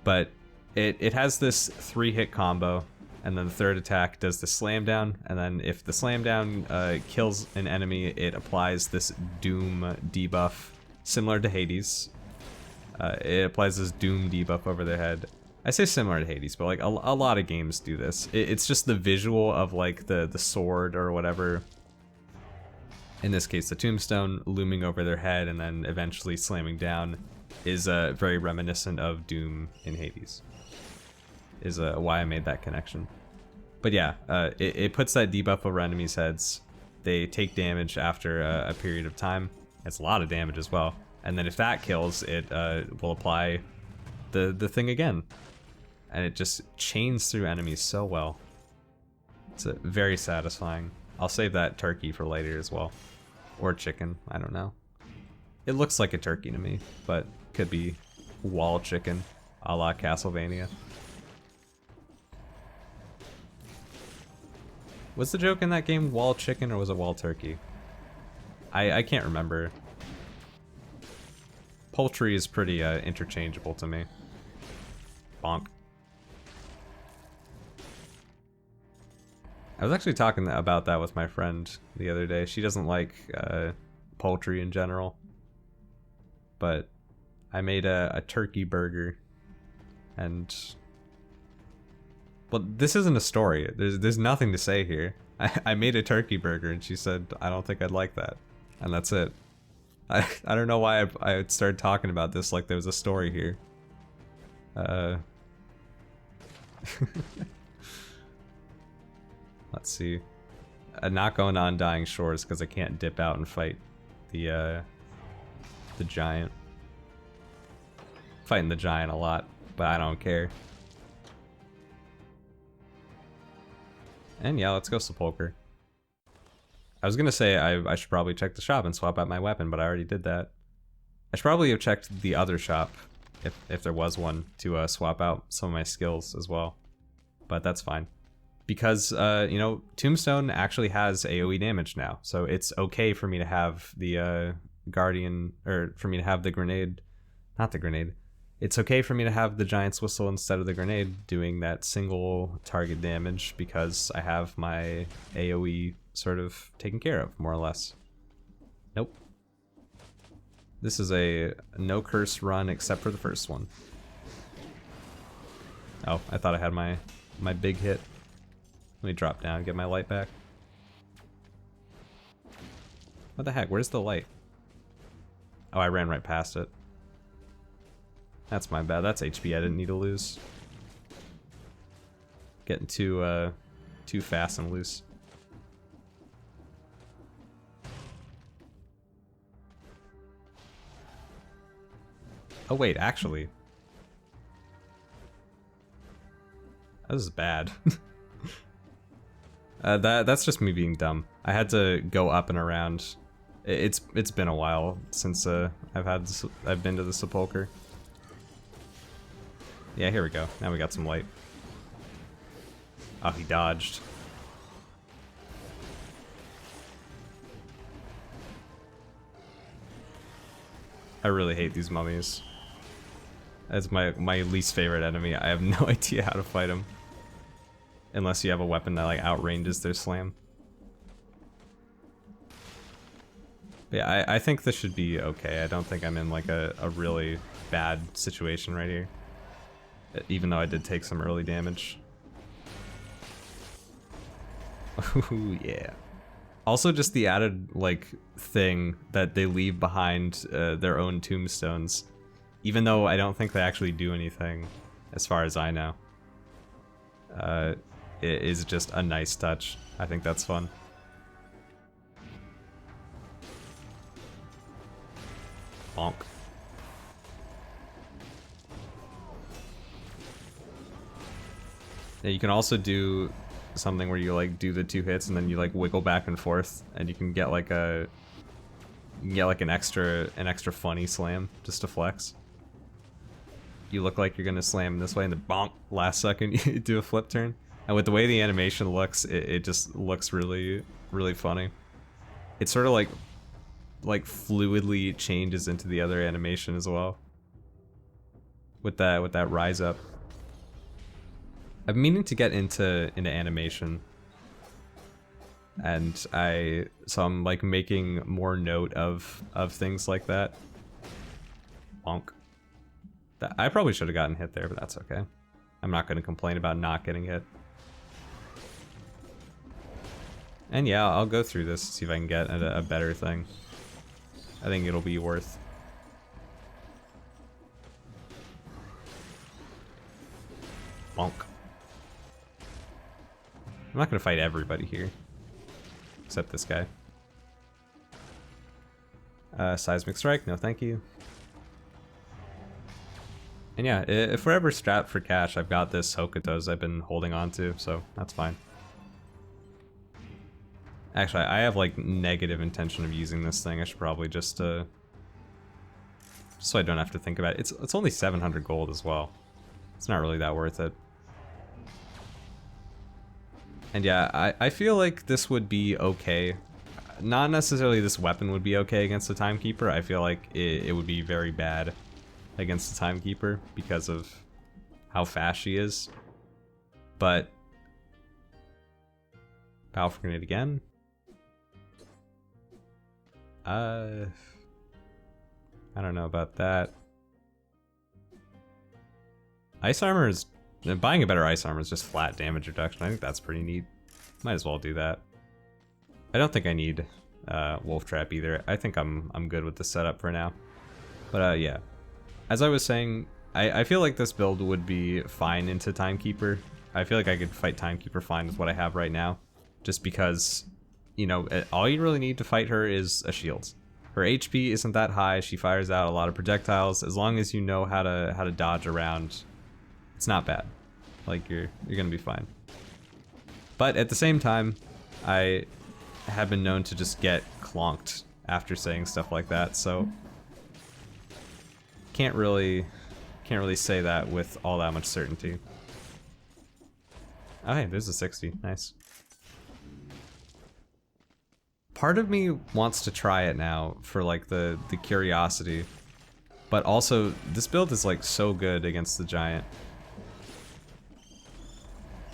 But it has this 3-hit combo, and then the third attack does the slam down, and then if the slam down kills an enemy, it applies this doom debuff, similar to Hades. It applies this doom debuff over their head. I say similar to Hades, but like a lot of games do this. It's just the visual of like the sword or whatever, in this case the tombstone, looming over their head and then eventually slamming down is very reminiscent of Doom in Hades. Is why I made that connection. But yeah, it puts that debuff over enemies' heads. They take damage after a period of time. It's a lot of damage as well. And then if that kills, it will apply the thing again. And it just chains through enemies so well. It's very satisfying. I'll save that turkey for later as well. Or chicken, I don't know. It looks like a turkey to me, but could be wall chicken, a la Castlevania. Was the joke in that game wall chicken or was it wall turkey? I can't remember. Poultry is pretty interchangeable to me. Bonk. I was actually talking about that with my friend the other day. She doesn't like poultry in general. But I made a turkey burger. And... well, this isn't a story. There's nothing to say here. I made a turkey burger and she said, I don't think I'd like that. And that's it. I don't know why I started talking about this like there was a story here. Let's see. Not going on Dying Shores because I can't dip out and fight the giant. Fighting the giant a lot, but I don't care. And yeah, let's go Sepulchre. I was gonna say I should probably check the shop and swap out my weapon, but I already did that. I should probably have checked the other shop, if there was one, to swap out some of my skills as well. But that's fine. Because, you know, Tombstone actually has AoE damage now, so it's okay for me to have the Guardian, or for me to have the grenade, not the grenade. It's okay for me to have the Giant's Whistle instead of the grenade doing that single target damage because I have my AoE sort of taken care of, more or less. Nope. This is a no curse run except for the first one. Oh, I thought I had my big hit. Let me drop down and get my light back. What the heck? Where's the light? Oh, I ran right past it. That's my bad. That's HP I didn't need to lose. Getting too fast and loose. Oh wait, actually. This is bad. That's just me being dumb. I had to go up and around. It's been a while since I've been to the sepulcher. Yeah, here we go. Now we got some light. Oh, he dodged. I really hate these mummies. That's my least favorite enemy. I have no idea how to fight them. Unless you have a weapon that like outranges their slam. But yeah, I think this should be okay. I don't think I'm in like a really bad situation right here. Even though I did take some early damage. Ooh, yeah. Also just the added like thing that they leave behind their own tombstones. Even though I don't think they actually do anything, as far as I know. It is just a nice touch. I think that's fun. Bonk. Yeah, you can also do something where you like do the 2 hits and then you like wiggle back and forth, and you can get like an extra funny slam just to flex. You look like you're gonna slam this way and then bonk, last second you do a flip turn. And with the way the animation looks, it just looks really, really funny. It sort of like fluidly changes into the other animation as well. With that rise up. I'm meaning to get into animation. And so I'm like making more note of things like that. Bonk. I probably should have gotten hit there, but that's okay. I'm not going to complain about not getting hit. And yeah, I'll go through this, see if I can get a better thing. I think it'll be worth. Bonk. I'm not going to fight everybody here. Except this guy. Seismic Strike, no thank you. And yeah, if we're ever strapped for cash, I've got this Hokuto's I've been holding on to, so that's fine. Actually, I have like negative intention of using this thing. I should probably just so I don't have to think about it. It's only 700 gold as well. It's not really that worth it. And yeah, I feel like this would be okay. Not necessarily this weapon would be okay against the Timekeeper. I feel like it would be very bad against the Timekeeper because of how fast she is. But Powerful Grenade again. I don't know about that. Ice armor is... Buying a better ice armor is just flat damage reduction. I think that's pretty neat. Might as well do that. I don't think I need Wolf Trap either. I think I'm good with the setup for now. But yeah. As I was saying, I feel like this build would be fine into Timekeeper. I feel like I could fight Timekeeper fine with what I have right now. Just because, you know, all you really need to fight her is a shield. Her HP isn't that high. She fires out a lot of projectiles. As long as you know how to dodge around, it's not bad. Like you're gonna be fine. But at the same time, I have been known to just get clonked after saying stuff like that. So can't really say that with all that much certainty. Oh hey, there's a 60. Nice. Part of me wants to try it now for like the curiosity, but also this build is like so good against the giant.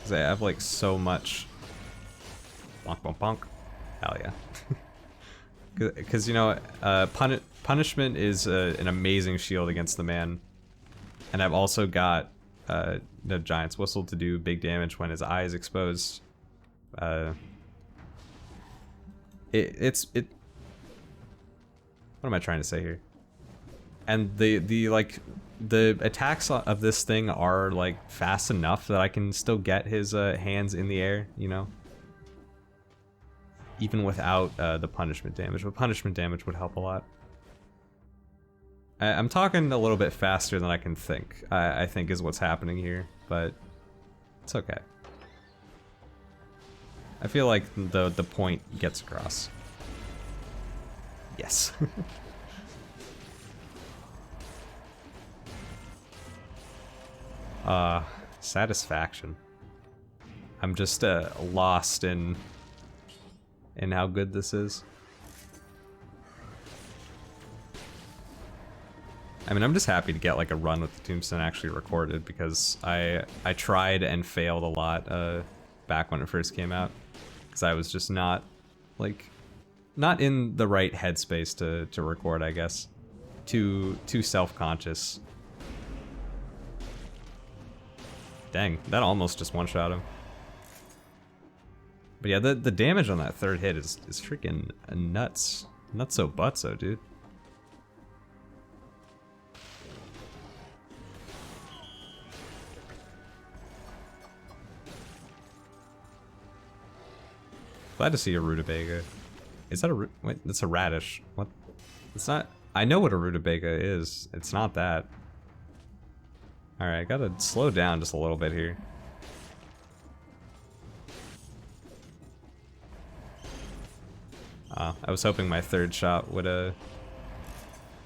Cause I have like so much. Bonk bonk bonk. Hell yeah. Cause you know, punishment is an amazing shield against the man, and I've also got the giant's whistle to do big damage when his eye is exposed. What am I trying to say here? And the like the attacks of this thing are like fast enough that I can still get his hands in the air, you know? Even without the punishment damage, but punishment damage would help a lot. I'm talking a little bit faster than I can think, I think is what's happening here, but it's okay. I feel like the point gets across. Yes. Satisfaction. I'm just lost in how good this is. I mean, I'm just happy to get like a run with the Tombstone actually recorded, because I tried and failed a lot back when it first came out, because I was just not in the right headspace to record, I guess. Too self-conscious. Dang, that almost just one-shot him. But yeah, the damage on that third hit is freaking nuts. Nutso butso, dude. Glad to see a rutabaga. Is that a wait? That's a radish. What? It's not. I know what a rutabaga is. It's not that. All right, I gotta slow down just a little bit here. I was hoping my third shot would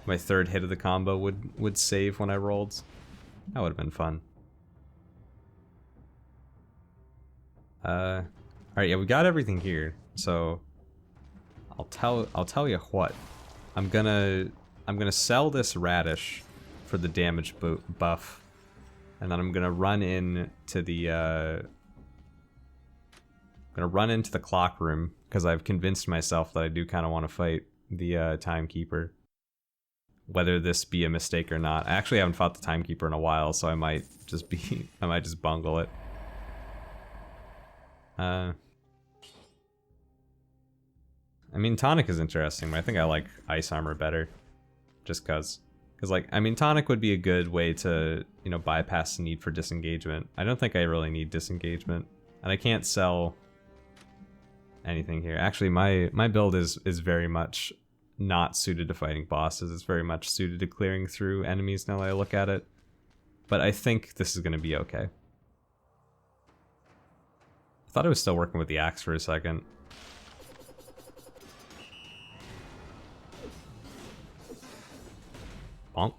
my third hit of the combo would save when I rolled. That would have been fun. All right, yeah, we got everything here. So I'll tell you what. I'm gonna sell this radish for the damage buff, and then I'm gonna run into the clock room, because I've convinced myself that I do kind of want to fight the timekeeper. Whether this be a mistake or not. I actually haven't fought the timekeeper in a while, so I might just bungle it. I mean, tonic is interesting, but I think I like ice armor better, just cause like, I mean, tonic would be a good way to, you know, bypass the need for disengagement. I don't think I really need disengagement, and I can't sell anything here. Actually, my build is very much not suited to fighting bosses. It's very much suited to clearing through enemies now that I look at it. But I think this is going to be okay. I thought I was still working with the axe for a second. Bonk.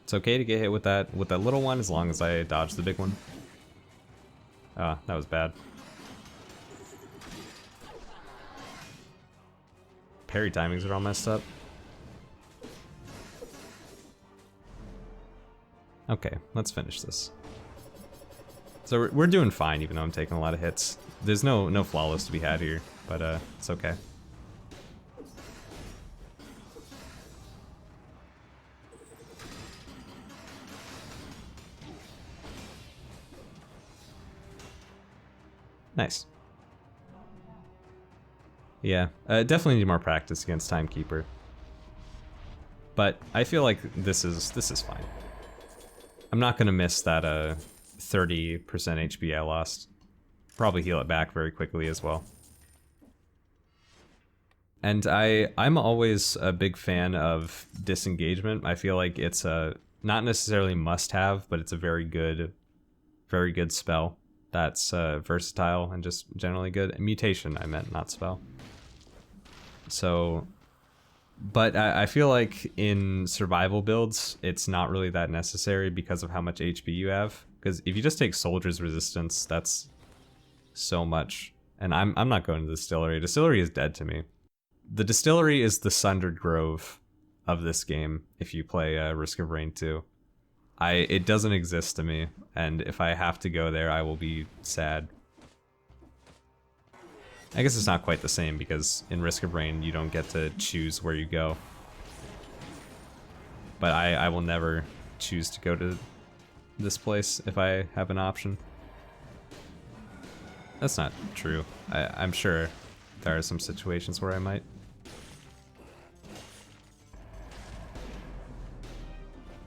It's okay to get hit with that little one as long as I dodge the big one. Ah, that was bad. Parry timings are all messed up. Okay, let's finish this. So we're doing fine, even though I'm taking a lot of hits. There's no flawless to be had here, but it's okay. Nice. Yeah, definitely need more practice against Timekeeper. But I feel like this is fine. I'm not gonna miss that 30% HP I lost. Probably heal it back very quickly as well. And I'm always a big fan of disengagement. I feel like it's a not necessarily must-have, but it's a very good spell. That's versatile and just generally good. Mutation, I meant, not spell. So, but I feel like in survival builds, it's not really that necessary because of how much HP you have. Because if you just take Soldier's Resistance, that's so much. And I'm not going to the Distillery. Distillery is dead to me. The Distillery is the Sundered Grove of this game if you play Risk of Rain 2. It doesn't exist to me, and if I have to go there, I will be sad. I guess it's not quite the same, because in Risk of Rain, you don't get to choose where you go. But I will never choose to go to this place if I have an option. That's not true. I'm sure there are some situations where I might.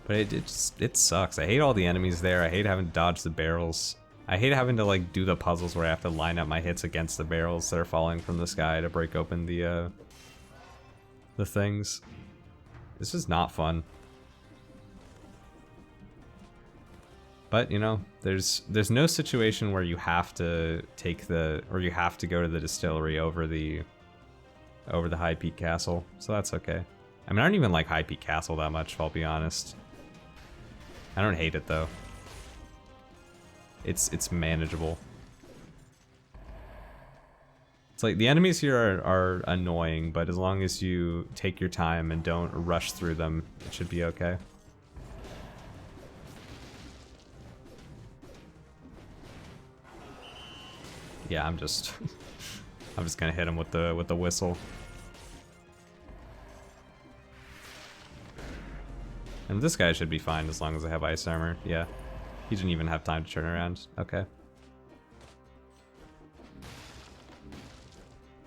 But it sucks. I hate all the enemies there. I hate having to dodge the barrels. I hate having to like do the puzzles where I have to line up my hits against the barrels that are falling from the sky to break open the things. This is not fun. But you know, there's no situation where you have to take you have to go to the distillery over the High Peak Castle, so that's okay. I mean, I don't even like High Peak Castle that much, if I'll be honest. I don't hate it though. It's manageable. It's like the enemies here are annoying, but as long as you take your time and don't rush through them, it should be okay. Yeah, I'm just gonna hit him with the whistle. And this guy should be fine as long as I have ice armor. Yeah. He didn't even have time to turn around. Okay.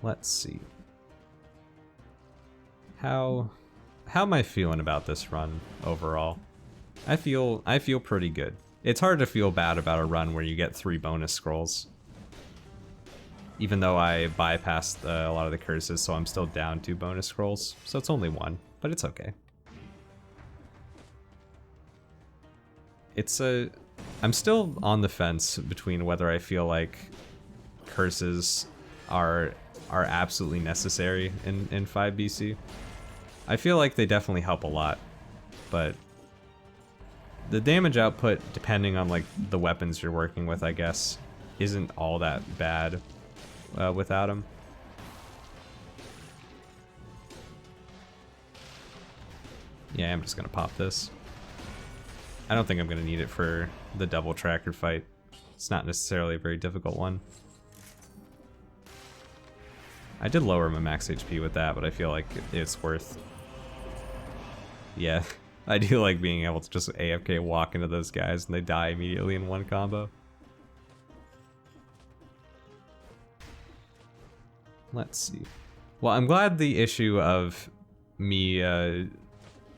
Let's see. How am I feeling about this run overall? I feel pretty good. It's hard to feel bad about a run where you get 3 bonus scrolls. Even though I bypassed a lot of the curses, so I'm still down 2 bonus scrolls. So it's only 1, but it's okay. I'm still on the fence between whether I feel like curses are absolutely necessary in 5 BC. I feel like they definitely help a lot, but the damage output, depending on like the weapons you're working with, I guess, isn't all that bad without them. Yeah, I'm just gonna pop this. I don't think I'm gonna need it for the double tracker fight. It's not necessarily a very difficult one. I did lower my max HP with that, but I feel like it's worth. Yeah, I do like being able to just AFK walk into those guys and they die immediately in one combo. Let's see. Well, I'm glad the issue of me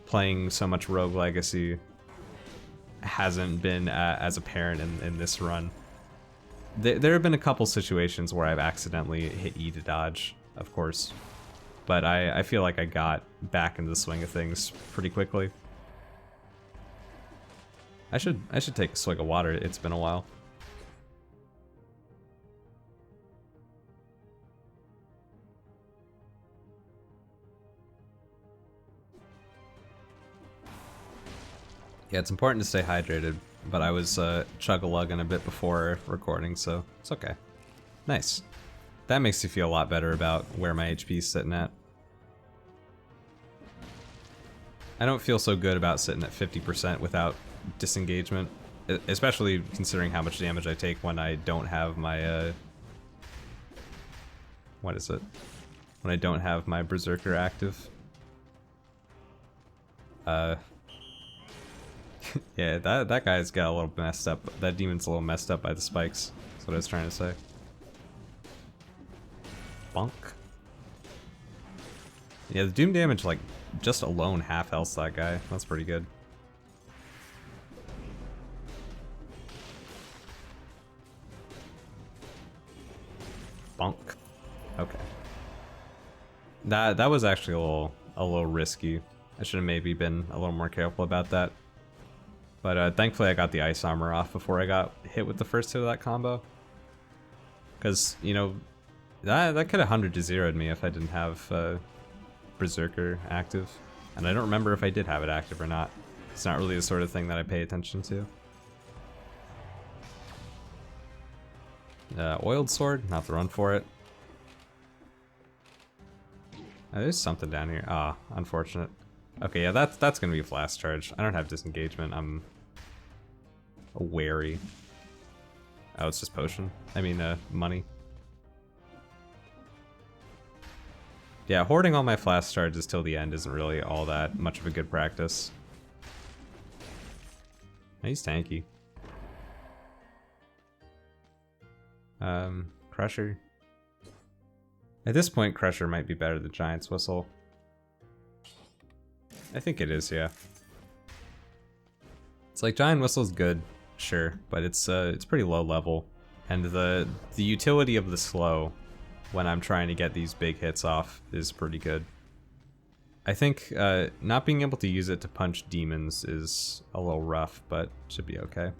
playing so much Rogue Legacy hasn't been as apparent in this run. There have been a couple situations where I've accidentally hit E to dodge, of course, but I feel like I got back into the swing of things pretty quickly. I should take a swig of water. It's been a while. Yeah, it's important to stay hydrated, but I was chug-a-lugging a bit before recording, so it's okay. Nice. That makes you feel a lot better about where my HP is sitting at. I don't feel so good about sitting at 50% without disengagement, especially considering how much damage I take when I don't have my, what is it? When I don't have my Berserker active. Yeah, that guy's got a little messed up. That demon's a little messed up by the spikes. That's what I was trying to say. Bonk. Yeah, the doom damage, like, just alone half health that guy. That's pretty good. Bonk. Okay. That was actually a little risky. I should have maybe been a little more careful about that. But thankfully I got the ice armor off before I got hit with the first hit of that combo. Because, you know, that could have 100 to 0'd me if I didn't have Berserker active. And I don't remember if I did have it active or not. It's not really the sort of thing that I pay attention to. Oiled sword, not the run for it. There's something down here. Ah, unfortunate. Okay, yeah, that's gonna be a flash charge. I don't have disengagement. I'm wary. Oh, it's just potion. I mean, money. Yeah, hoarding all my flash charges till the end isn't really all that much of a good practice. He's tanky. Crusher. At this point, Crusher might be better than Giant's Whistle. I think it is, yeah. It's like Giant Whistle's good, sure, but it's pretty low level. And the utility of the slow when I'm trying to get these big hits off is pretty good. I think not being able to use it to punch demons is a little rough, but should be okay.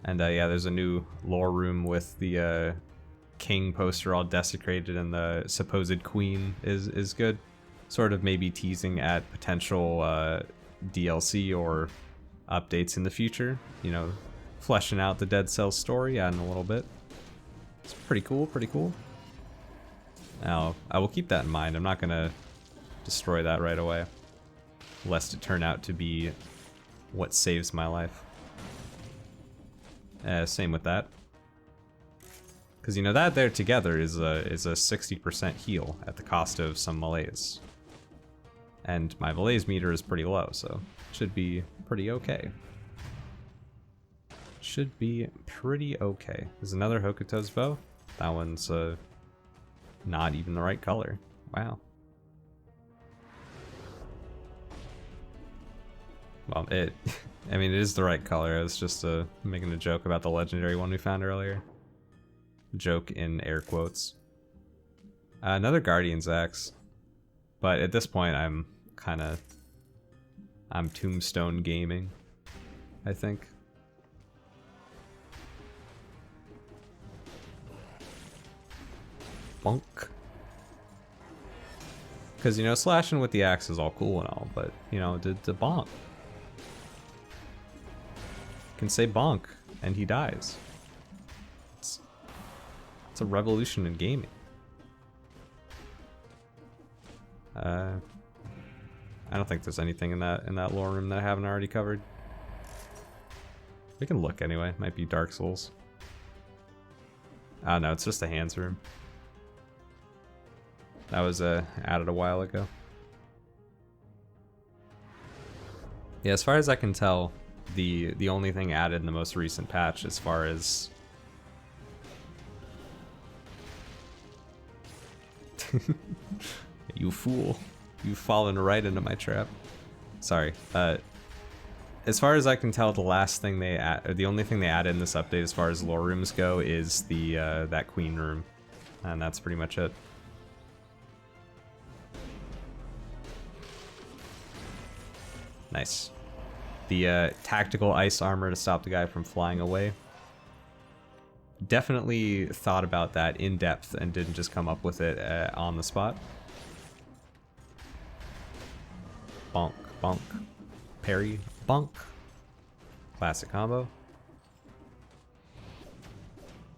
And yeah, there's a new lore room with the king poster all desecrated, and the supposed queen is good. Sort of maybe teasing at potential DLC or updates in the future. You know, fleshing out the Dead Cells story in a little bit. It's pretty cool, pretty cool. Now, I will keep that in mind. I'm not gonna destroy that right away, lest it turn out to be what saves my life. Same with that. Because, you know, that there together is a 60% heal at the cost of some malaise. And my malaise meter is pretty low, so should be pretty okay. Should be pretty okay. There's another Hokuto's bow. That one's not even the right color. Wow. Well, I mean, it is the right color. I was just making a joke about the legendary one we found earlier. Joke in air quotes. Another Guardian's Axe. But at this point, I'm Tombstone gaming, I think. Bonk. Because, you know, slashing with the axe is all cool and all, but, you know, the bonk. Can say bonk, and he dies. It's a revolution in gaming. I don't think there's anything in that lore room that I haven't already covered. We can look anyway. Might be Dark Souls. Oh no, it's just a hands room. That was added a while ago. Yeah, as far as I can tell, the only thing added in the most recent patch, as far as you fool, you've fallen right into my trap. Sorry. As far as I can tell, the last thing they add, or the only thing they added in this update, as far as lore rooms go, is the that queen room, and that's pretty much it. Nice. The tactical ice armor to stop the guy from flying away. Definitely thought about that in depth and didn't just come up with it on the spot. Bonk, bonk. Parry, bonk. Classic combo.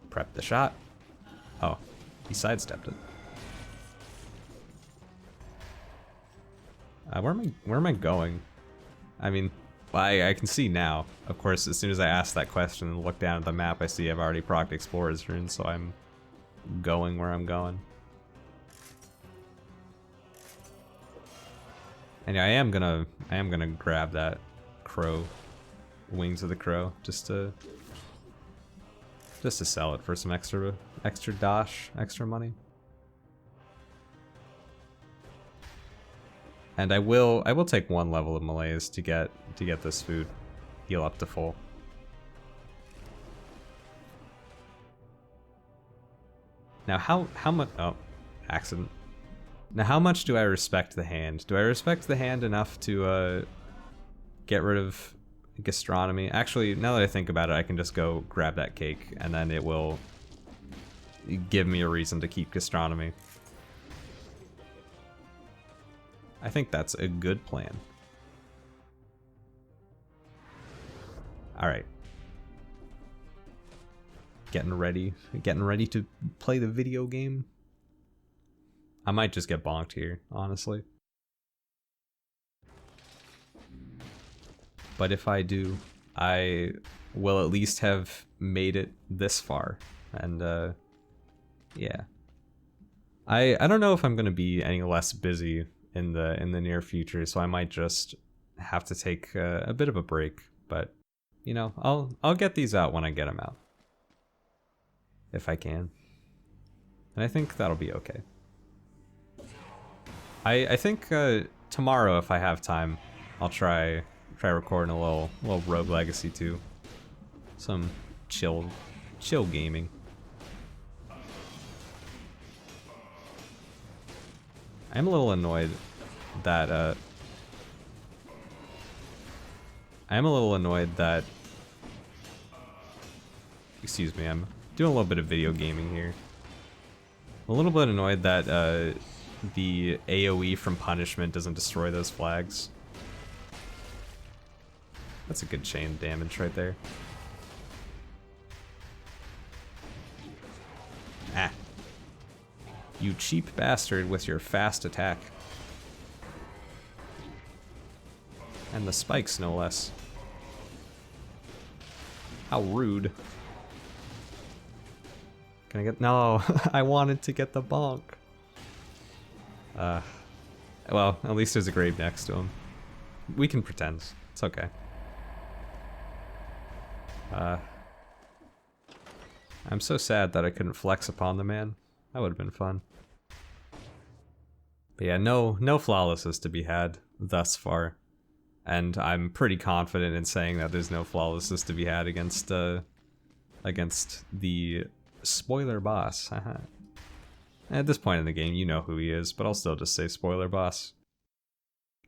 Prep the shot. Oh, he sidestepped it. Where am I going? I mean, I can see now. Of course, as soon as I ask that question and look down at the map, I see I've already procced Explorer's Rune, so I'm going where I'm going. And I am gonna grab that crow, wings of the crow, just to sell it for some extra dosh, extra money. And I will take one level of malaise to get this food, heal up to full. Now how much? Oh, accident. Now how much do I respect the hand? Do I respect the hand enough to get rid of gastronomy? Actually, now that I think about it, I can just go grab that cake, and then it will give me a reason to keep gastronomy. I think that's a good plan. Alright. Getting ready to play the video game. I might just get bonked here, honestly. But if I do, I will at least have made it this far. And yeah. I don't know if I'm gonna be any less busy in the near future, so I might just have to take a bit of a break, but you know, I'll get these out when I get them out, if I can. And I think that'll be okay. I think tomorrow, if I have time, I'll try recording a little Rogue Legacy too. Some chill gaming. I'm a little annoyed that excuse me, I'm doing a little bit of video gaming here. I'm a little bit annoyed that the AoE from punishment doesn't destroy those flags. That's a good chain damage right there. Ah. You cheap bastard with your fast attack. And the spikes, no less. How rude. Can I get... No, I wanted to get the bonk. Well, at least there's a grave next to him. We can pretend. It's okay. I'm so sad that I couldn't flex upon the man. That would have been fun. But yeah, no flawlesses to be had thus far. And I'm pretty confident in saying that there's no flawlesses to be had against the spoiler boss. At this point in the game, you know who he is, but I'll still just say spoiler boss.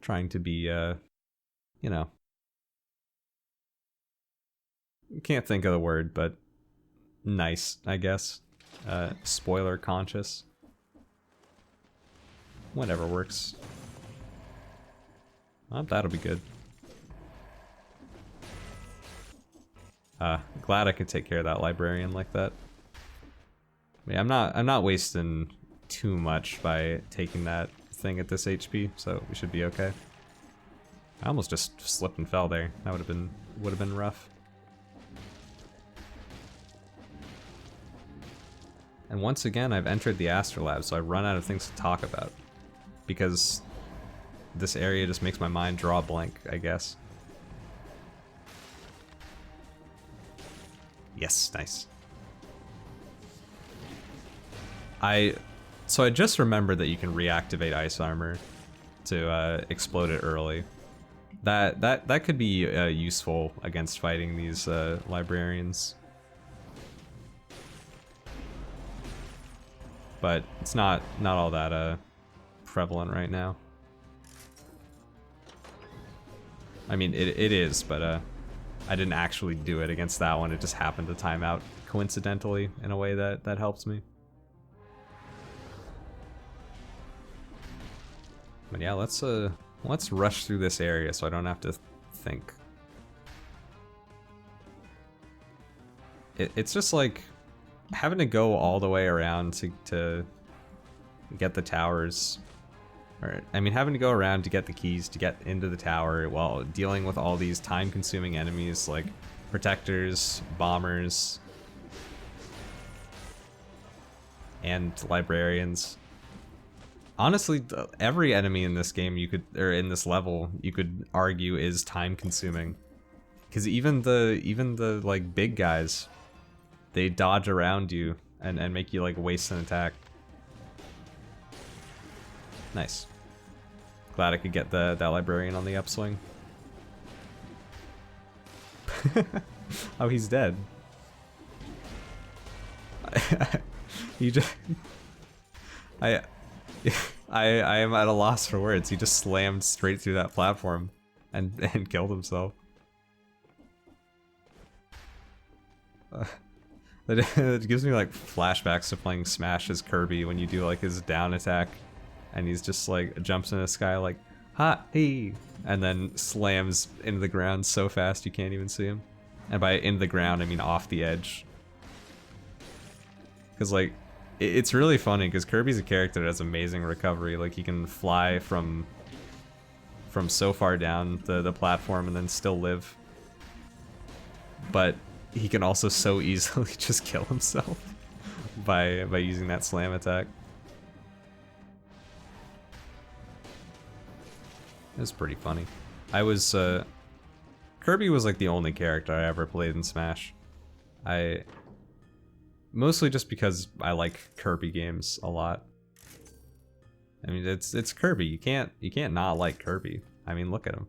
Trying to be, you know. Can't think of the word, but nice, I guess. Spoiler conscious. Whatever works. Well, that'll be good. Glad I could take care of that librarian like that. Yeah, I'm not wasting too much by taking that thing at this HP, so we should be okay. I almost just slipped and fell there. That would have been rough. And once again, I've entered the Astrolab, so I run out of things to talk about. Because this area just makes my mind draw blank, I guess. Yes, nice. So I just remembered that you can reactivate ice armor to explode it early. That could be useful against fighting these librarians. But it's not all that prevalent right now. I mean, it is, but I didn't actually do it against that one. It just happened to time out coincidentally in a way that helps me. But yeah, let's rush through this area so I don't have to think. It's just like having to go all the way around to get the towers. Or, I mean, having to go around to get the keys to get into the tower while dealing with all these time-consuming enemies like protectors, bombers, and librarians. Honestly, every enemy in this game in this level, you could argue is time-consuming, because even the like big guys, they dodge around you and make you like waste an attack. Nice. Glad I could get that librarian on the upswing. Oh, he's dead. He just... I am at a loss for words. He just slammed straight through that platform and killed himself. It gives me like flashbacks to playing Smash as Kirby when you do like his down attack and he's just like jumps in the sky like ha hey and then slams into the ground so fast you can't even see him. And by into the ground I mean off the edge. Because like it's really funny because Kirby's a character that has amazing recovery. Like he can fly from so far down the platform and then still live. But he can also so easily just kill himself by using that slam attack. It was pretty funny. Kirby was like the only character I ever played in Smash. Mostly just because I like Kirby games a lot. I mean, it's Kirby. You can't not like Kirby. I mean, look at him.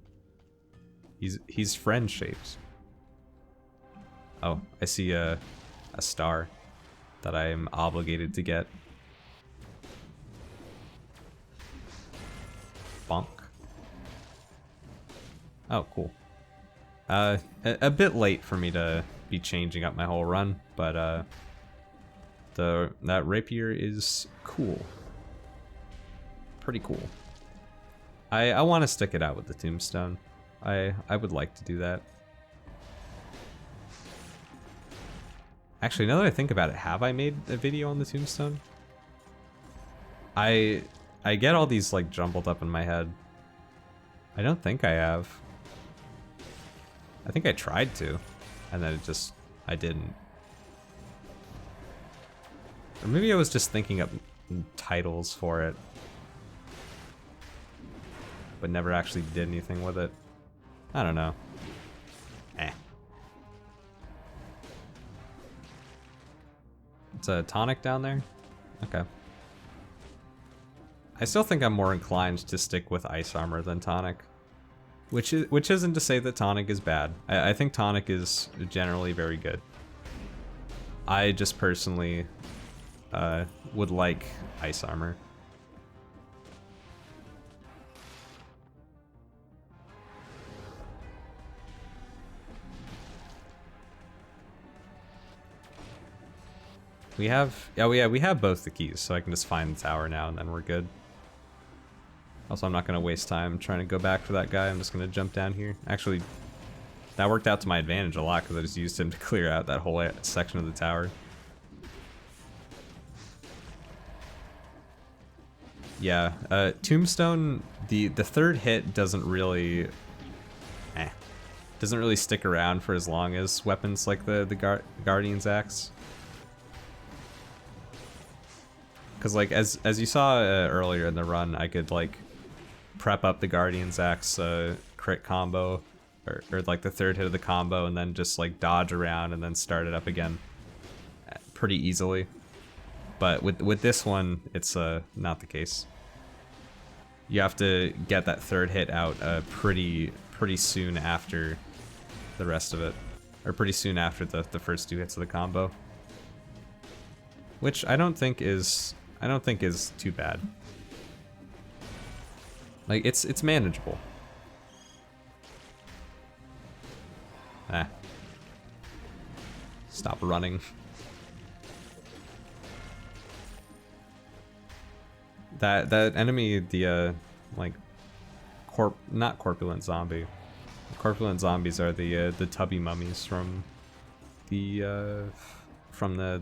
He's friend shaped. Oh, I see a star that I am obligated to get. Bonk. Oh, cool. A bit late for me to be changing up my whole run, but that rapier is cool. Pretty cool. I want to stick it out with the tombstone. I would like to do that. Actually, now that I think about it, have I made a video on the tombstone? I get all these like jumbled up in my head. I don't think I have. I think I tried to, and then I didn't. Or maybe I was just thinking up titles for it, but never actually did anything with it. I don't know. It's a tonic down there? Okay. I still think I'm more inclined to stick with ice armor than tonic. Which isn't to say that tonic is bad. I think tonic is generally very good. I just personally would like ice armor. We have, we have both the keys, so I can just find the tower now and then we're good. Also, I'm not gonna waste time trying to go back for that guy. I'm just gonna jump down here. Actually, that worked out to my advantage a lot because I just used him to clear out that whole section of the tower. Yeah, Tombstone, the third hit doesn't really stick around for as long as weapons like the Guardian's Axe. Because like as you saw earlier in the run, I could like prep up the Guardian's Axe crit combo, or like the third hit of the combo, and then just like dodge around and then start it up again pretty easily. But with this one, it's not the case. You have to get that third hit out pretty soon after the rest of it, or pretty soon after the first two hits of the combo, which I don't think is too bad. Like it's manageable. Stop running. That enemy, the like not corpulent zombie. Corpulent zombies are the tubby mummies from the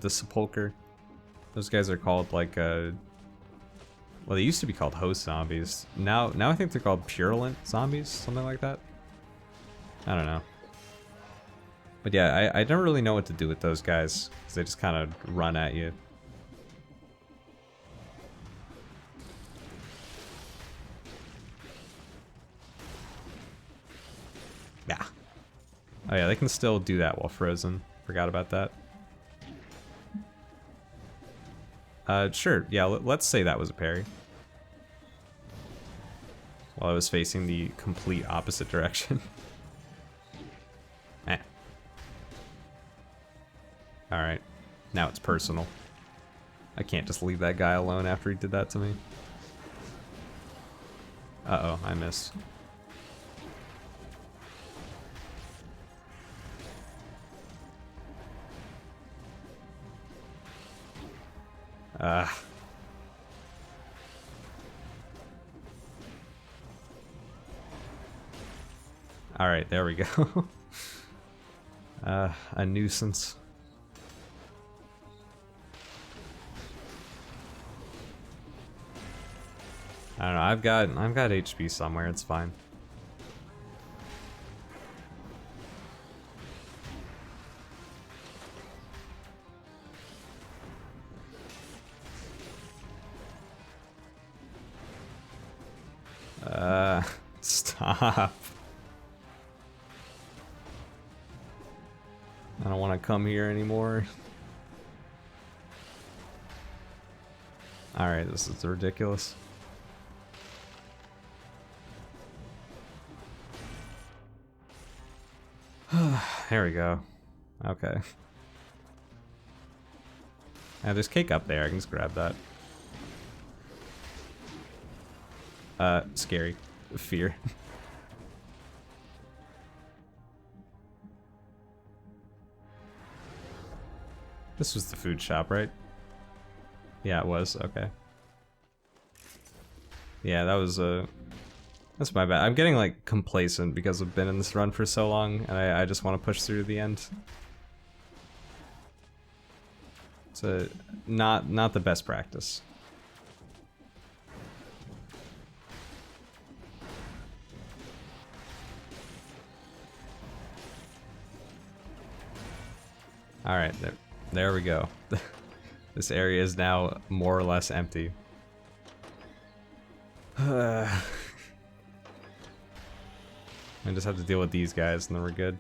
sepulcher. Those guys are called like well, they used to be called host zombies. Now I think they're called purulent zombies, something like that. I don't know. But yeah, I don't really know what to do with those guys because they just kind of run at you. Yeah. Oh yeah, they can still do that while frozen. Forgot about that. Sure, yeah, let's say that was a parry. While I was facing the complete opposite direction. Alright, now it's personal. I can't just leave that guy alone after he did that to me. Uh-oh, I missed. Alright, there we go. A nuisance. I don't know, I've got HP somewhere, it's fine. Stop. I don't want to come here anymore. Alright, this is ridiculous. There we go. Okay. Now there's cake up there, I can just grab that. Scary. Fear. This was the food shop, right? Yeah, it was. Okay. Yeah, that was that's my bad. I'm getting like complacent because I've been in this run for so long, and I just want to push through to the end. It's not the best practice. All right, there we go. This area is now more or less empty. I just have to deal with these guys and then we're good.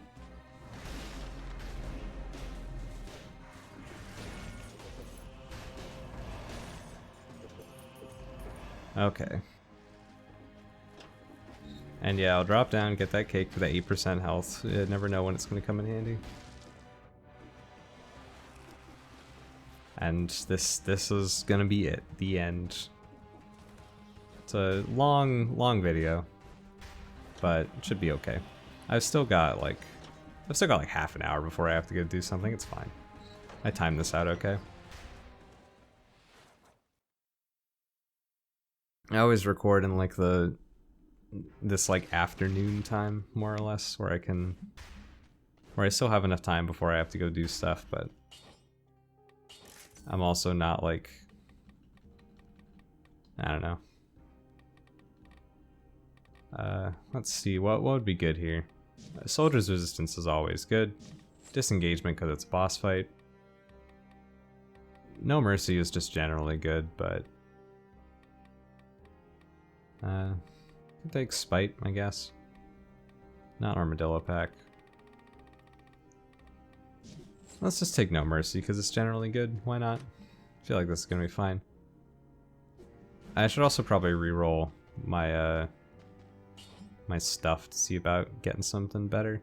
Okay. And yeah, I'll drop down, get that cake for that 8% health. You never know when it's going to come in handy. And this is going to be it. The end. It's a long video, but it should be okay. I've still got like half an hour before I have to go do something. It's fine. I timed this out okay. I always record in like this like afternoon time, more or less, where I still have enough time before I have to go do stuff, but I'm also not like, I don't know. Let's see, what would be good here? Soldier's resistance is always good. Disengagement because it's a boss fight. No mercy is just generally good, but could take spite, I guess. Not armadillo pack. Let's just take no mercy because it's generally good. Why not? I feel like this is gonna be fine. I should also probably re-roll my my stuff to see about getting something better.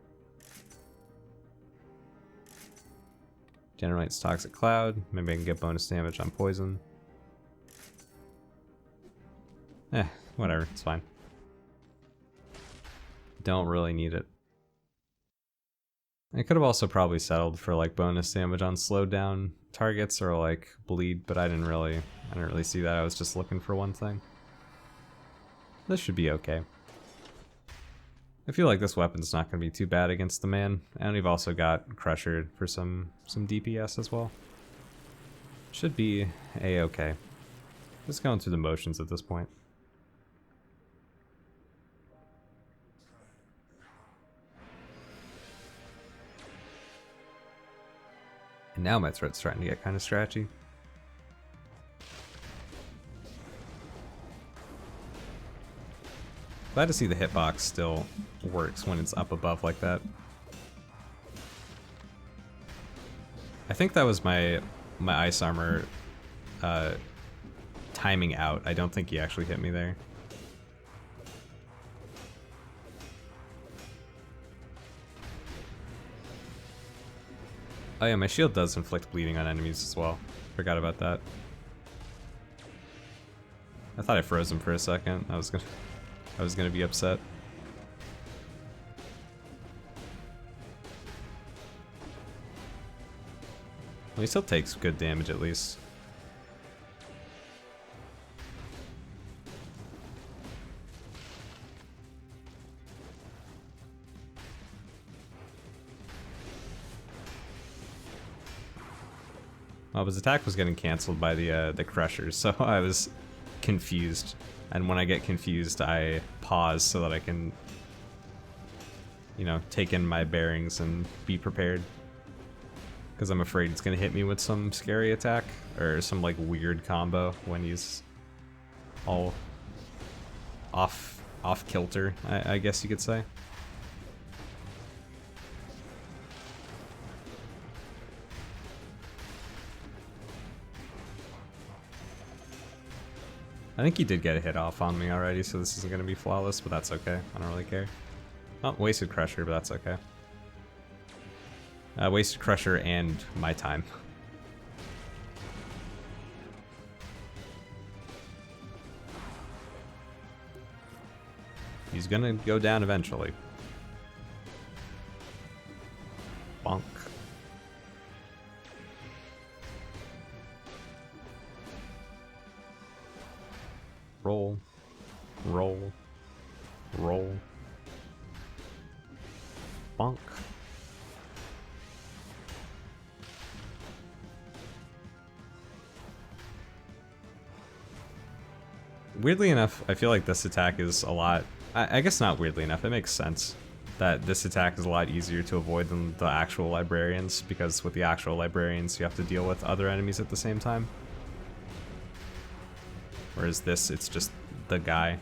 Generates toxic cloud. Maybe I can get bonus damage on poison. Whatever, it's fine. Don't really need it. I could have also probably settled for like bonus damage on slowed down targets or like bleed, but I didn't really see that. I was just looking for one thing. This should be okay. I feel like this weapon's not going to be too bad against the man, and we've also got Crusher for some DPS as well. Should be a-okay. Just going through the motions at this point. And now my threat's starting to get kind of scratchy. Glad to see the hitbox still works when it's up above like that. I think that was my ice armor timing out. I don't think he actually hit me there. Oh yeah, my shield does inflict bleeding on enemies as well. Forgot about that. I thought I froze him for a second. I was gonna be upset. Well, he still takes good damage at least. Well, his attack was getting canceled by the crushers, so I was confused. And when I get confused, I pause so that I can, you know, take in my bearings and be prepared. Because I'm afraid it's going to hit me with some scary attack, or some like weird combo when he's all off kilter, I guess you could say. I think he did get a hit off on me already, so this isn't going to be flawless, but that's okay. I don't really care. Oh, wasted Crusher, but that's okay. Wasted Crusher and my time. He's gonna go down eventually. Bonk. Roll. Roll. Roll. Bonk. Weirdly enough, I feel like this attack is a lot... I guess not weirdly enough, it makes sense that this attack is a lot easier to avoid than the actual librarians, because with the actual librarians you have to deal with other enemies at the same time. Whereas this, it's just the guy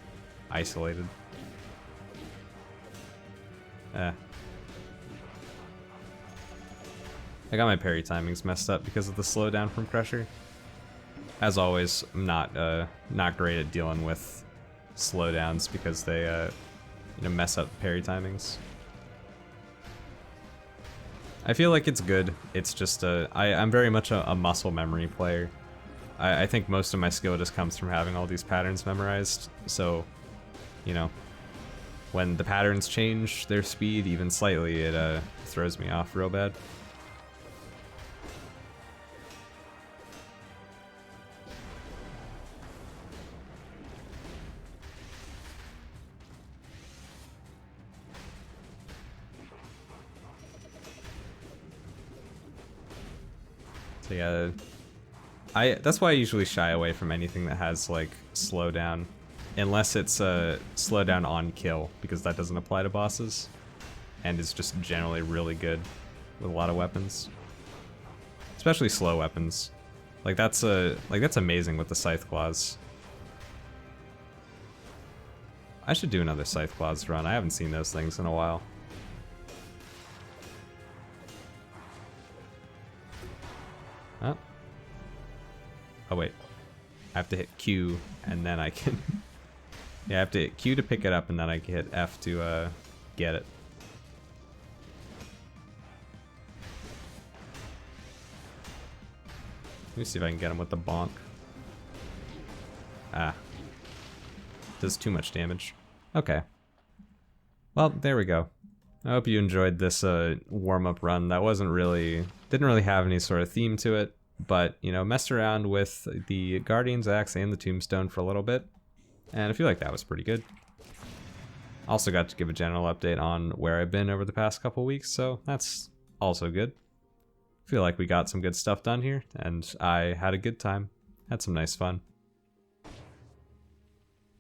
isolated. I got my parry timings messed up because of the slowdown from Crusher. As always, I'm not great at dealing with slowdowns because they you know, mess up parry timings. I feel like it's good. It's just I'm very much a muscle memory player. I think most of my skill just comes from having all these patterns memorized. So, you know, when the patterns change their speed even slightly, it throws me off real bad. So yeah, that's why I usually shy away from anything that has like slowdown, unless it's a slowdown on kill, because that doesn't apply to bosses, and it's just generally really good with a lot of weapons, especially slow weapons. Like that's amazing with the Scythe Claws. I should do another Scythe Claws run. I haven't seen those things in a while. Oh. Oh wait, I have to hit Q and then I can... yeah, I have to hit Q to pick it up and then I can hit F to get it. Let me see if I can get him with the bonk. Ah. Does too much damage. Okay. Well, there we go. I hope you enjoyed this warm-up run. That didn't really have any sort of theme to it, but, you know, messed around with the Guardian's Axe and the Tombstone for a little bit, and I feel like that was pretty good. Also got to give a general update on where I've been over the past couple weeks, so that's also good. Feel like we got some good stuff done here, and I had a good time. Had some nice fun.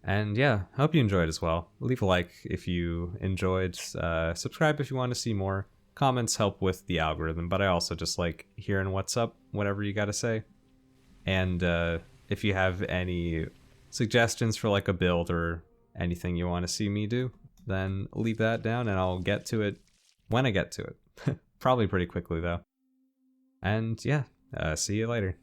And yeah, hope you enjoyed as well. Leave a like if you enjoyed, subscribe if you want to see more. Comments help with the algorithm, but I also just like hearing what's up, whatever you gotta say. And if you have any suggestions for like a build or anything you want to see me do, then leave that down and I'll get to it when I get to it. Probably pretty quickly though. And yeah, see you later.